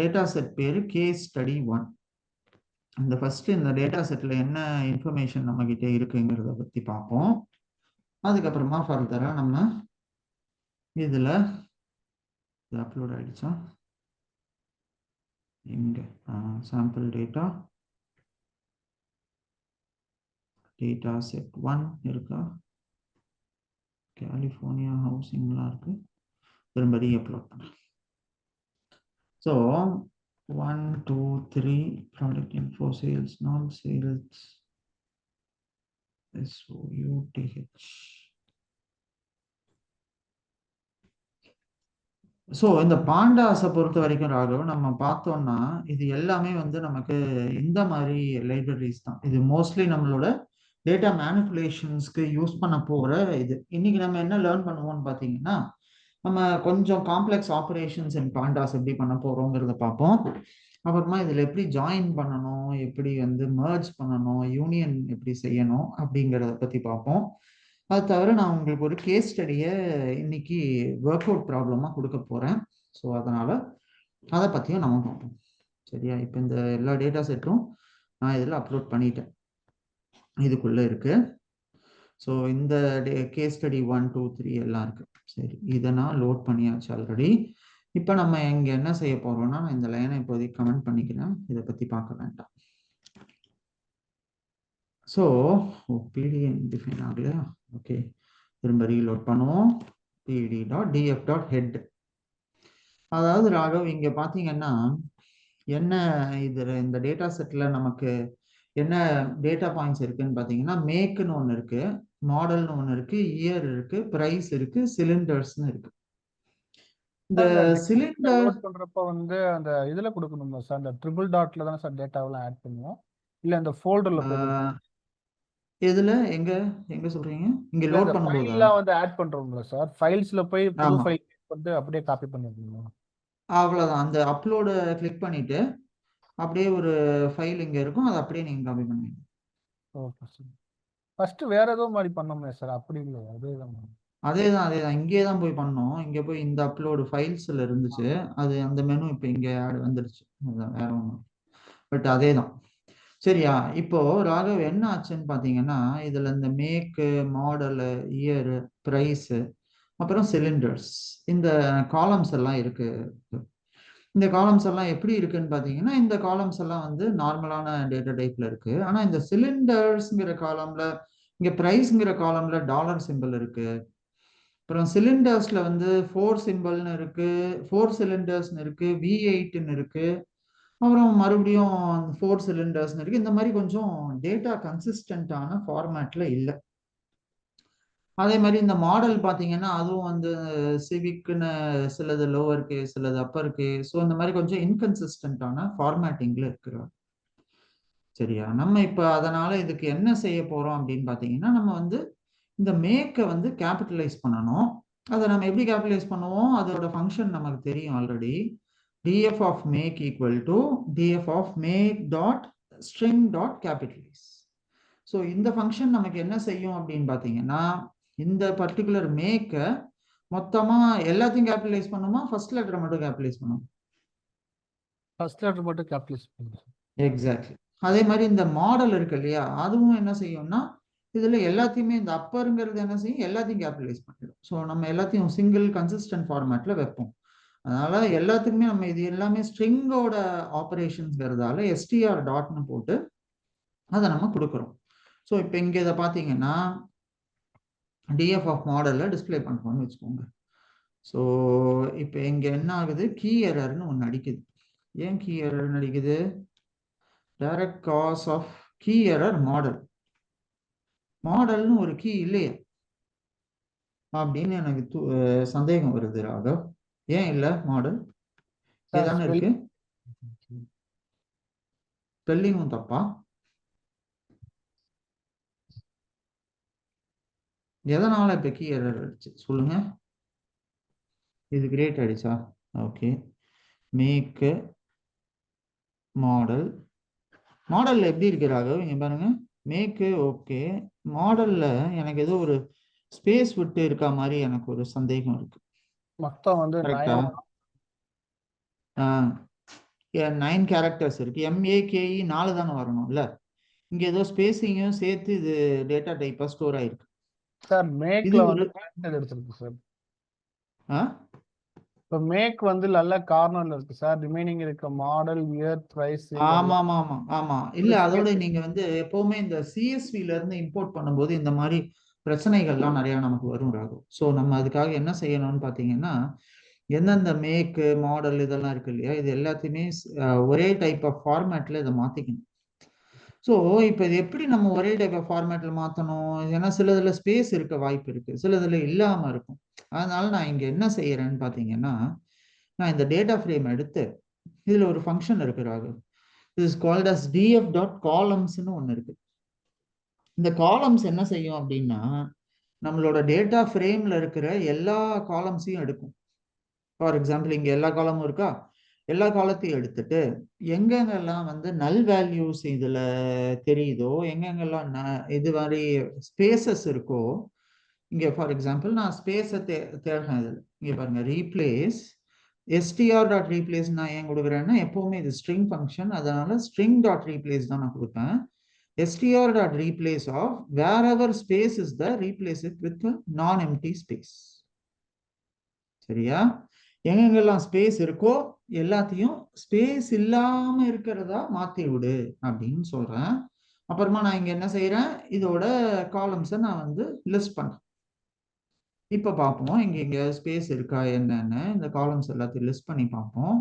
Data set பேரு case study 1. இந்த first இந்த டேட்டா செட்ல என்ன இன்ஃபர்மேஷன் நம்ம கிட்ட இருக்குங்கிறத பத்தி பார்ப்போம். அதுக்கப்புறமா ஃபர்தரா நம்ம இதுல அப்லோட் ஆயிடுச்சா இங்க சாம்பிள் டேட்டா செட் 1 இருக்கா, கலிஃபோர்னியா ஹவுசிங்லாம் இருக்கு, திரும்ப ரீஅப்லோட் பண்ணேன். So 1 2 3 product info sales not sales SOUTH. So இந்த பாண்டாஸை பொறுத்த வரைக்கும் ராகவ் நம்ம பார்த்தோம்னா இது எல்லாமே வந்து நமக்கு இந்த மாதிரி லைப்ரரிஸ் தான். இது மோஸ்ட்லி நம்மளோட டேட்டா மேனிப்புலேஷன்ஸ்க்கு யூஸ் பண்ண போகிற இது. இன்னைக்கு நம்ம என்ன லேர்ன் பண்ணுவோம்னு பார்த்தீங்கன்னா, நம்ம கொஞ்சம் காம்ப்ளெக்ஸ் ஆப்ரேஷன்ஸ் இன் பாண்டாஸ் எப்படி பண்ண போகிறோங்கிறத பார்ப்போம். அப்புறமா இதில் எப்படி ஜாயின் பண்ணணும், எப்படி வந்து மர்ஜ் பண்ணணும், யூனியன் எப்படி செய்யணும் அப்படிங்கிறத பற்றி பார்ப்போம். அது தவிர நான் உங்களுக்கு ஒரு கேஸ் ஸ்டடியை இன்னைக்கு ஒர்க் அவுட் ப்ராப்ளமாக கொடுக்க போகிறேன். ஸோ அதனால் அதை பற்றியும் நம்ம பார்ப்போம். சரியா? இப்போ இந்த எல்லா டேட்டா செட்டும் நான் இதில் அப்லோட் பண்ணிட்டேன், இதுக்குள்ளே இருக்குது. ஸோ இந்த கேஸ் ஸ்டடி 1 2 3 எல்லாம் இருக்குது. சரி, இதை நான் லோட் பண்ணியாச்சு ஆல்ரெடி. இப்போ நம்ம இங்கே என்ன செய்ய போகிறோம்னா, நான் இந்த லைனை இப்போதைக்கு கமெண்ட் பண்ணிக்கிறேன், இதை பற்றி பார்க்க வேண்டாம். ஸோ பிடிஎன் டிஃபைன் ஆகலையா? ஓகே, திரும்ப ரீலோட் பண்ணுவோம். pd.df.head. அதாவது ராகவ் இங்க பாத்தீங்கன்னா என்ன இந்த டேட்டா செட்ல நமக்கு என்ன டேட்டா பாயிண்ட்ஸ் இருக்குன்னு பாத்தீங்கன்னா, மேக்னு ஒன்று இருக்கு, மாடல்னு ஒன்று இருக்கு, இயர் இருக்கு, பிரைஸ் இருக்கு, சிலிண்டர்ஸ்னு இருக்கு. இந்த சிலிண்டர் லோட் பண்றப்ப வந்து அந்த இதுல கொடுக்கணுமா சார்? அந்த ட்ரிபிள் டாட்ல தான் சார் டேட்டாவெல்லாம் ஆட் பண்ணுவோம், இல்ல அந்த ஃபோல்டர்ல எதுல எங்க எங்க சொல்றீங்க? இங்க லோட் பண்ணும்போது ஃபைல்லாம் வந்து ஆட் பண்றோம்ல சார், ஃபைல்ஸ்ல போய் புது ஃபைல் வந்து அப்படியே காப்பி பண்ணிருக்கீங்க. அவ்வளவுதான். அந்த அப்லோட கிளிக் பண்ணிட்டு அப்படியே ஒரு ஃபைல் இங்க இருக்கும், அதை அப்படியே நீங்க காப்பி பண்ணுவீங்க. Okay sir. ஃபர்ஸ்ட் வேற ஏதோ மாதிரி பண்ணோமே சார், அப்படி இல்லை? அதேதான் இங்கே தான் போய் பண்ணோம். இங்க போய் இந்த அப்லோடு ஃபைல்ஸ்ல இருந்துச்சு, அது அந்த மெனு இப்போ இங்க ஆட் வந்துருச்சு. அதுதான், வேற ஒன்றும். பட் அதே தான். சரியா? இப்போ ராகவ் என்ன ஆச்சுன்னு பார்த்தீங்கன்னா, இதுல இந்த மேக்கு, மாடலு, இயரு, ப்ரைஸு, அப்புறம் சிலிண்டர்ஸ், இந்த காலம்ஸ் எல்லாம் இருக்கு. இந்த காலம்ஸ் எல்லாம் எப்படி இருக்குன்னு பார்த்தீங்கன்னா, இந்த காலம்ஸ் எல்லாம் வந்து நார்மலான டேட்டா டைப்ல இருக்கு. ஆனா இந்த சிலிண்டர்ஸ்ங்கிற காலம்ல, இங்க பிரைஸ்ங்கிற காலம்ல டாலர் சிம்பிள் இருக்கு. அப்புறம் சிலிண்டர்ஸ்ல வந்து 4 சிம்பிள்னு இருக்கு, 4 சிலிண்டர்ஸ்னு இருக்கு, V8ன்னு இருக்கு, அப்புறம் மறுபடியும் 4 சிலிண்டர்ஸ்னு இருக்கு. இந்த மாதிரி கொஞ்சம் டேட்டா கன்சிஸ்டன்டான ஃபார்மேட்ல இல்லை. அதே மாதிரி இந்த மாடல் பார்த்தீங்கன்னா, அதுவும் வந்து சிவிக்னு சிலது லோவர் கேஸ், சிலது அப்பர் கேஸ். ஸோ இந்த மாதிரி கொஞ்சம் இன்கன்சிஸ்டன்டான ஃபார்மேட்டிங்ல இருக்கிறோம். சரியா? நம்ம இப்போ அதனால இதுக்கு என்ன செய்ய போறோம் அப்படின்னு பார்த்தீங்கன்னா, நம்ம வந்து இந்த மேக்கை வந்து கேபிட்டலைஸ் பண்ணணும். அதை நம்ம எப்படி கேபிட்டலைஸ் பண்ணுவோம்? அதோட ஃபங்க்ஷன் நமக்கு தெரியும் already. df of make equal to df of make dot string dot capitalize. So இந்த ஃபங்க்ஷன் நமக்கு என்ன செய்யும் அப்படின்னு பார்த்தீங்கன்னா, இந்த பர்டிகுலர் மேக்கை மொத்தமா எல்லாத்தையும் கேபிட்டலைஸ் பண்ணுமா, ஃபர்ஸ்ட் லெட்டரை மட்டும் கேபிட்டலைஸ் பண்ணும்? ஃபர்ஸ்ட் லெட்டர் மட்டும் கேபிட்டலைஸ் பண்ணும். எக்ஸாக்ட்லி. அதே மாதிரி இந்த மாடல் இருக்கு இல்லையா, அதுவும் என்ன செய்யும்னா, இதுல எல்லாத்தையுமே இந்த அப்பருங்கிறது என்ன செய்யும், எல்லாத்தையும் கேபிட்டலைஸ் பண்ணிடும். ஸோ நம்ம எல்லாத்தையும் சிங்கிள் கன்சிஸ்டன்ட் ஃபார்மேட்ல வைப்போம். அதனால எல்லாத்துக்குமே நம்ம இது எல்லாமே ஸ்ட்ரிங்கோட ஆப்ரேஷன்ஸ்ங்கிறதால str டாட்னு போட்டு அதை நம்ம கொடுக்குறோம். ஸோ இப்போ இங்கே இதை பார்த்தீங்கன்னா, df ஆஃப் மாடலில் டிஸ்பிளே பண்ணுறோம்னு வச்சுக்கோங்க. ஸோ இப்போ இங்கே என்ன ஆகுது, கீ எரர்னு ஒன்று அடிக்குது. ஏன் கீ எரர்னு அடிக்குது? Direct cause of key error model. மாடல்னு ஒரு கீ இல்லையே அப்படின்னு எனக்கு சந்தேகம் வருது ராகவ். ஏன் இல்லை மாடல்? இதுதானே இருக்கு. ஸ்பெல்லிங்கும் தப்பா? எதனால இப்ப கீ எரர் அடிச்சு சொல்லுங்க. இது கிரியேட் ஆயிடுச்சா? Okay, make model. மாடல்ல எப்படி இருக்கிறாங்க இங்க பாருங்க. மேக்கு ஓகே, மாடல்ல எனக்கு ஏதோ ஒரு ஸ்பேஸ் விட்டு இருக்க மாதிரி எனக்கு ஒரு சந்தேகம் இருக்கு. மொத்தம் வந்து கரெக்டா? 9 கேரக்டர்ஸ் இருக்கு. MAKE 4 தானே வரணும் இல்ல? இங்க ஏதோ ஸ்பேசிங்கும் சேர்த்து இது டேட்டா டைப்பா ஸ்டோர் ஆயிருக்கு. சார் இது மேக்ல ஒரு வந்து printed எடுத்திருக்கு சார். ஆ இப்போ மேக் வந்து நல்ல கார்னர்ல இருக்கு சார். ரிமைனிங் இருக்க மாடல், இயர், பிரைஸ் ஆமா ஆமா ஆமா ஆமா இல்ல ஒரு அதோட space. நீங்க வந்து எப்பவுமே இந்த CSV ல இருந்து இம்போர்ட் பண்ணும்போது இந்த மாதிரி பிரச்சனைகள்லாம் நிறைய நமக்கு வரும் ராகு. ஸோ நம்ம அதுக்காக என்ன செய்யணும்னு பார்த்தீங்கன்னா, எந்தெந்த மேக்கு மாடல் இதெல்லாம் இருக்கு இல்லையா, இது எல்லாத்தையுமே ஒரே டைப் ஆஃப் ஃபார்மேட்ல இதை மாத்திக்கணும். ஸோ இப்போ இது எப்படி நம்ம ஒரே டைப் ஆஃப் ஃபார்மேட்ல மாற்றணும்? ஏன்னா சிலதுல ஸ்பேஸ் இருக்க வாய்ப்பு இருக்கு, சிலதுல இல்லாம இருக்கும். அதனால நான் இங்க என்ன செய்யறேன்னு பார்த்தீங்கன்னா, நான் இந்த டேட்டா ஃப்ரேம் எடுத்து இதுல ஒரு ஃபங்க்ஷன் இருக்கு Rahu. This is called as df.columns-னு ஒன்று இருக்கு. இந்த காலம்ஸ் என்ன செய்யும் அப்படின்னா, நம்மளோட டேட்டா ஃப்ரேம்ல இருக்கிற எல்லா காலம்ஸையும் எடுக்கும். ஃபார் எக்ஸாம்பிள் இங்க எல்லா காலமும் இருக்கா, எல்லா காலத்தையும் எடுத்துட்டு எங்கெங்கெல்லாம் வந்து நல் வேல்யூஸ் இதுல தெரியுதோ, எங்கெங்கெல்லாம் இது மாதிரி ஸ்பேசஸ் இருக்கோ, இங்க ஃபார் எக்ஸாம்பிள் நான் ஸ்பேஸை தேடுறேன். இதில் இங்க பாருங்க, ரீப்ளேஸ் str.replace நான் ஏன் கொடுக்குறேன்னா, எப்பவுமே இது ஸ்ட்ரிங் ஃபங்க்ஷன், அதனால string.replace தான் நான் கொடுப்பேன். str.replace of wherever space is there, replace it with a non-empty space. சரியா? எங்கெங்கெல்லாம் ஸ்பேஸ் இருக்கோ எல்லாத்தையும் ஸ்பேஸ் இல்லாம இருக்கிறதா மாத்தி விடு அப்படின்னு சொல்றேன். அப்புறமா நான் இங்க என்ன செய்யறேன், இதோட காலம்ஸை நான் வந்து லிஸ்ட் பண்றேன். இப்ப பார்ப்போம் இங்க இங்க ஸ்பேஸ் இருக்கா என்னன்னு, இந்த காலம்ஸ் எல்லாத்தையும் லிஸ்ட் பண்ணி பார்ப்போம்.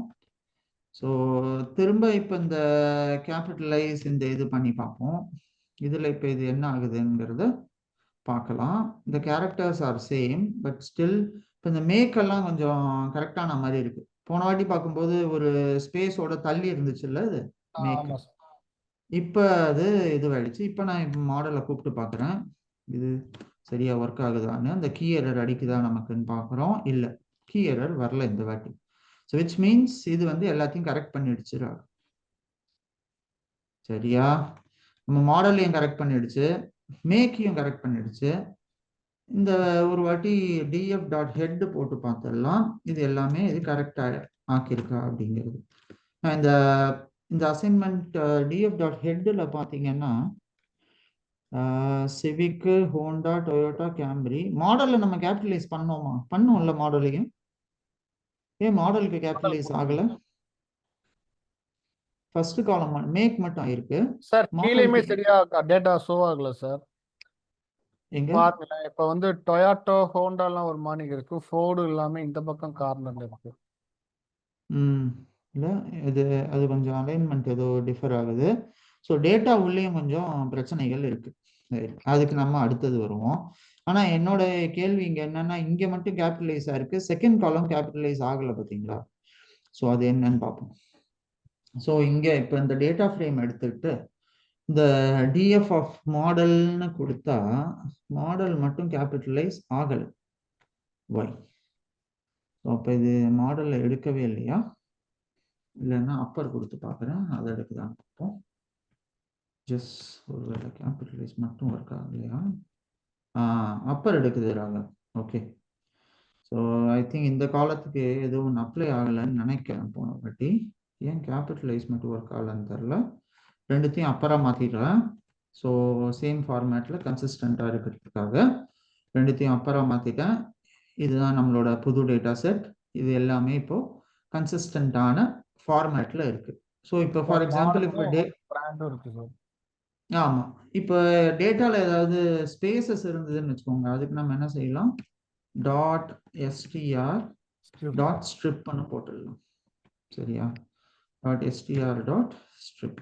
ஸோ திரும்ப இப்போ இந்த கேபிட்டலைஸ் இந்த இது பண்ணி பார்ப்போம். இதில் இப்போ இது என்ன ஆகுதுங்கிறத பார்க்கலாம். இந்த characters are same, but still இப்போ இந்த மேக்கெல்லாம் கொஞ்சம் கரெக்டான மாதிரி இருக்கு. போன வாட்டி பார்க்கும்போது ஒரு ஸ்பேஸோட தள்ளி இருந்துச்சுல்ல இது மேக், இப்போ அது இதுவாயிடுச்சு. இப்போ நான் இப்போ மாடலை கூப்பிட்டு பார்க்குறேன், இது சரியா ஒர்க் ஆகுதான்னு. அந்த கீ எரர் அடிக்குதா நமக்குன்னு பார்க்குறோம். இல்லை, கீ எரர் வரல இந்த வாட்டி. ஸோ விச் மீன்ஸ் இது வந்து எல்லாத்தையும் கரெக்ட் பண்ணிடுச்சு. சரியா? நம்ம மாடலையும் கரெக்ட் பண்ணிடுச்சு, மேக்கையும் கரெக்ட் பண்ணிடுச்சு. இந்த ஒரு வாட்டி df.head போட்டு பார்த்துடலாம், இது எல்லாமே இது கரெக்டா ஆக்கியிருக்கா அப்படிங்கிறது. இந்த இந்த அசைன்மெண்ட் df.headல பார்த்தீங்கன்னா, சிவிக், ஹோண்டா, டொயோட்டா, கேம்ரி மாடல்ல நம்ம கேபிட்டலைஸ் பண்ணோமா? பண்ணுவோம்ல மாடலையும். ஏன் மாடலுக்கு கேபிட்டலைஸ் ஆகல? ஃபர்ஸ்ட் காலம் மேக் மட்டும் ஆயிருக்கு சார். கீழேயுமே மாடலுக்கு. சரியா டேட்டா ஷோ ஆகல சார். எங்க பாருங்க, இப்ப வந்து டொயாட்டோ, ஹோண்டாலாம் ஒரு மார்னிங் இருக்கு, ஃபோர்டு இல்லாம இந்த பக்கம் கார்னர்ல இருக்கு. இல்லை இது அது கொஞ்சம் அலைன்மெண்ட் ஏதோ டிஃபர் ஆகுது. ஸோ டேட்டா உள்ளேயும் கொஞ்சம் பிரச்சனைகள் இருக்கு. அதுக்கு நம்ம அடுத்தது வருவோம். ஆனால் என்னோட கேள்வி இங்கே என்னன்னா, இங்கே மட்டும் கேபிட்டலைஸ் ஆயிருக்கு, செகண்ட் காலம் கேபிட்டலைஸ் ஆகலை பார்த்தீங்களா? ஸோ அது என்னன்னு பார்ப்போம். ஸோ இங்கே இப்போ இந்த டேட்டா ஃப்ரேம் எடுத்துக்கிட்டு இந்த df ஆஃப் மாடல்னு கொடுத்தா மாடல் மட்டும் கேபிட்டலைஸ் ஆகலை. வை? அப்போ இது மாடலில் எடுக்கவே இல்லையா? இல்லைன்னா அப்பர் கொடுத்து பார்க்குறேன், அதை எடுக்குதான்னு பார்ப்போம். ஜஸ்ட் ஒருவேளை கேபிட்டலைஸ் மட்டும் ஒர்க் ஆகலையா? அப்பர் எடுக்குது ராக. ஓகே, ஸோ ஐ திங்க் இந்த காலத்துக்கு எதுவும் அப்ளை ஆகலைன்னு நினைக்கிறேன் போன வாட்டி. ஏன் கேபிட்டலைஸ் மட்டும் ஒர்க் ஆகலைன்னு தெரில. ரெண்டுத்தையும் அப்பராக மாற்றிடுறேன். ஸோ சேம் ஃபார்மேட்டில் கன்சிஸ்டண்ட்டாக இருக்கிறதுக்காக ரெண்டுத்தையும் அப்பராக மாற்றிட்டேன். இதுதான் நம்மளோட புது டேட்டா செட். இது எல்லாமே இப்போ கன்சிஸ்டண்டான ஃபார்மேட்ல இருக்கு. ஸோ இப்போ ஃபார் எக்ஸாம்பிள் இப்போ ஆமா, இப்போ டேட்டால ஏதாவது ஸ்பேசஸ் இருந்ததுன்னு வச்சுக்கோங்க, அதுக்கு நம்ம என்ன செய்யலாம், .str.strip போட்டுடலாம். சரியா? .str.strip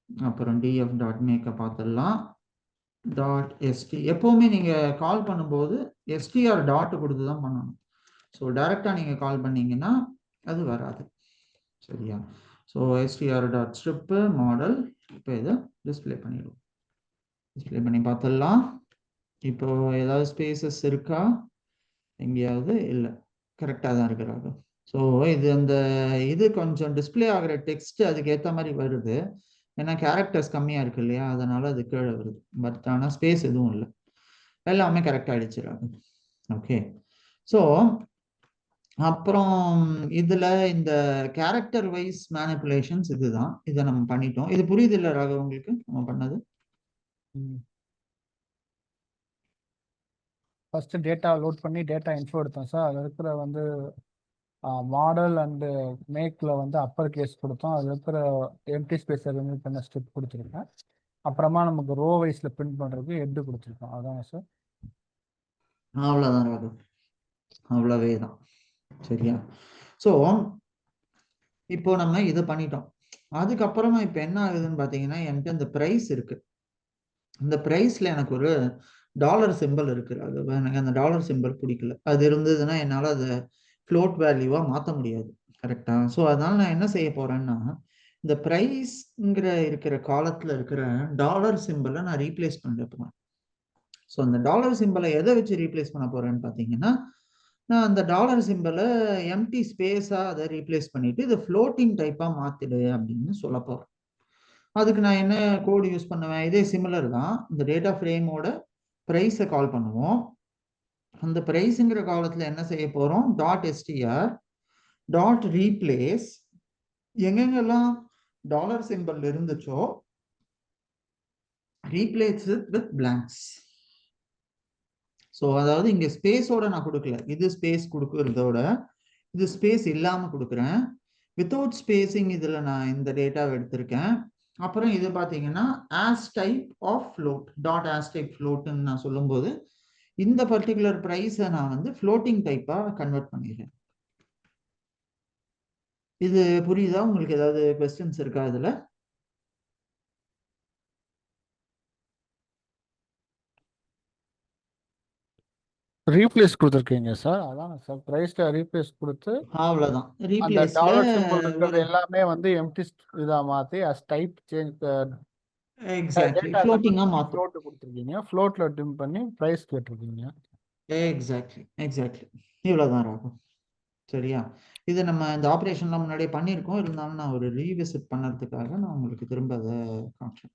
அப்புறம் df.make பார்த்துடலாம். .st எப்பவுமே நீங்க கால் பண்ணும்போது str டாட் கொடுத்து தான் பண்ணணும். ஸோ டைரக்டா நீங்க கால் பண்ணீங்கன்னா அது வராது. சரியா? ஸோ str.strip மாடல் இப்போ இதை டிஸ்பிளே பண்ணிடுவோம். டிஸ்பிளே பண்ணி பார்த்துடலாம். இப்போ ஏதாவது ஸ்பேசஸ் இருக்கா? எங்கேயாவது இல்லை, கரெக்டாக தான் இருக்கிறாங்க. ஸோ இது அந்த இது கொஞ்சம் டிஸ்பிளே ஆகிற டெக்ஸ்ட் அதுக்கு ஏற்ற மாதிரி வருது. ஏன்னா கேரக்டர்ஸ் கம்மியாக இருக்கு இல்லையா, அதனால அது கீழே வருது. பட் ஆனால் ஸ்பேஸ் எதுவும் இல்லை, எல்லாமே கரெக்டாக அடிச்சிடறாங்க. ஓகே, ஸோ அப்புறம் இதுல இந்த கேரக்டர் வைஸ் மேனிப்புலேஷன்ஸ் இதுதான். இதை நம்ம பண்ணிட்டோம். இது புரியுது இல்ல ராகவ் உங்களுக்கு நம்ம பண்ணது? ஃபர்ஸ்ட் டேட்டா லோட் பண்ணி டேட்டா இன்ஃபோ எடுத்தோம் சார். அதில் இருக்கிற வந்து மாடல் அண்டு மேக்ல வந்து அப்பர் கேஸ் கொடுத்தோம். அதில் இருக்கிற எம்டி ஸ்பேஸை ரிமூவ் பண்ண ஸ்டெப் கொடுத்துருக்கேன். அப்புறமா நமக்கு ரோ வைஸ்ல பிரிண்ட் பண்றதுக்கு ஹெட் கொடுத்துருக்கோம். அதான் சார். அவ்வளவுதான் ராகவ், அவ்வளவே தான். சரியா? ஸோ இப்போ நம்ம இதை பண்ணிட்டோம். அதுக்கப்புறமா இப்போ என்ன ஆகுதுன்னு பார்த்தீங்கன்னா, என்கிட்ட இந்த ப்ரைஸ் இருக்கு. இந்த ப்ரைஸ்ல எனக்கு ஒரு டாலர் சிம்பிள் இருக்கு. அது எனக்கு அந்த டாலர் சிம்பிள் பிடிக்கல. அது இருந்ததுன்னா என்னால் அதை ஃப்ளோட் வேல்யூவா மாற்ற முடியாது. கரெக்டா? ஸோ அதனால நான் என்ன செய்ய போறேன்னா, இந்த ப்ரைஸ்ங்கிற இருக்கிற காலத்துல இருக்கிற டாலர் சிம்பிளை நான் ரீப்ளேஸ் பண்ண போறேன். ஸோ அந்த டாலர் சிம்பிளை எதை வச்சு ரீப்ளேஸ் பண்ண போறேன்னு பார்த்தீங்கன்னா, நான் அந்த டாலர் சிம்பிளை எம்டி ஸ்பேஸா அதை ரீப்ளேஸ் பண்ணிட்டு இதை ஃப்ளோட்டிங் டைப்பா மாத்திடு அப்படின்னு சொல்ல போறேன். அதுக்கு நான் என்ன கோடு யூஸ் பண்ணுவேன்? இதே சிமிலர் தான். இந்த டேட்டா ஃப்ரேமோட ப்ரைஸை கால் பண்ணுவோம். அந்த ப்ரைஸுங்கிற காலத்துல என்ன செய்ய போறோம்? டாட் எஸ்டிஆர் டாட் ரீப்ளேஸ் எங்கெங்கெல்லாம் டாலர் சிம்பிள் இருந்துச்சோ ரீப்ளேஸ் வித் பிளாங்க்ஸ். ஸோ அதாவது இங்க ஸ்பேஸோட நான் கொடுக்கல, இது ஸ்பேஸ் கொடுக்கறதோட இது ஸ்பேஸ் இல்லாம கொடுக்குறேன். வித்தவுட் ஸ்பேசிங் இதுல நான் இந்த டேட்டாவை எடுத்திருக்கேன். அப்புறம் இது பாத்தீங்கன்னா as type of float dot as type ஃப்ளோட்னு நான் சொல்லும்போது இந்த பர்டிகுலர் ப்ரைஸை நான் வந்து ஃப்ளோட்டிங் டைப்பா கன்வெர்ட் பண்ணிடுறேன். இது புரியுதா உங்களுக்கு? ஏதாவது கொஸ்டின்ஸ் இருக்கா இதுல? ரீப்ளேஸ் கொடுத்துருக்கீங்க சார். அதான் சார் ப்ரைஸ்ல ரீப்ளேஸ் கொடுத்து அவ்வளவுதான். அந்த ரீப்ளேஸ்ல டாலர் சிம்பிள் இருக்கிறது ஒரு எல்லாமே வந்து எம்டி இதா மாத்தி as type change exactly data convert ஃப்ளோட்டிங்கா பண்ணி மாத்தும். ஃப்ளோட் கொடுத்துருக்கீங்க. ஃப்ளோட்ல டிம் பண்ணி ப்ரைஸ் கேட்டிருக்கீங்க. எக்ஸாக்ட்லி எக்ஸாக்ட்லி இவ்வளவுதான் ராகும். சரியா? இது நம்ம இந்த ஆப்ரேஷன்லாம் முன்னாடியே பண்ணியிருக்கோம். இருந்தாலும் நான் ஒரு ரீவிசிட் பண்ணறதுக்காக நான் உங்களுக்கு திரும்ப அதை காமிச்சேன்.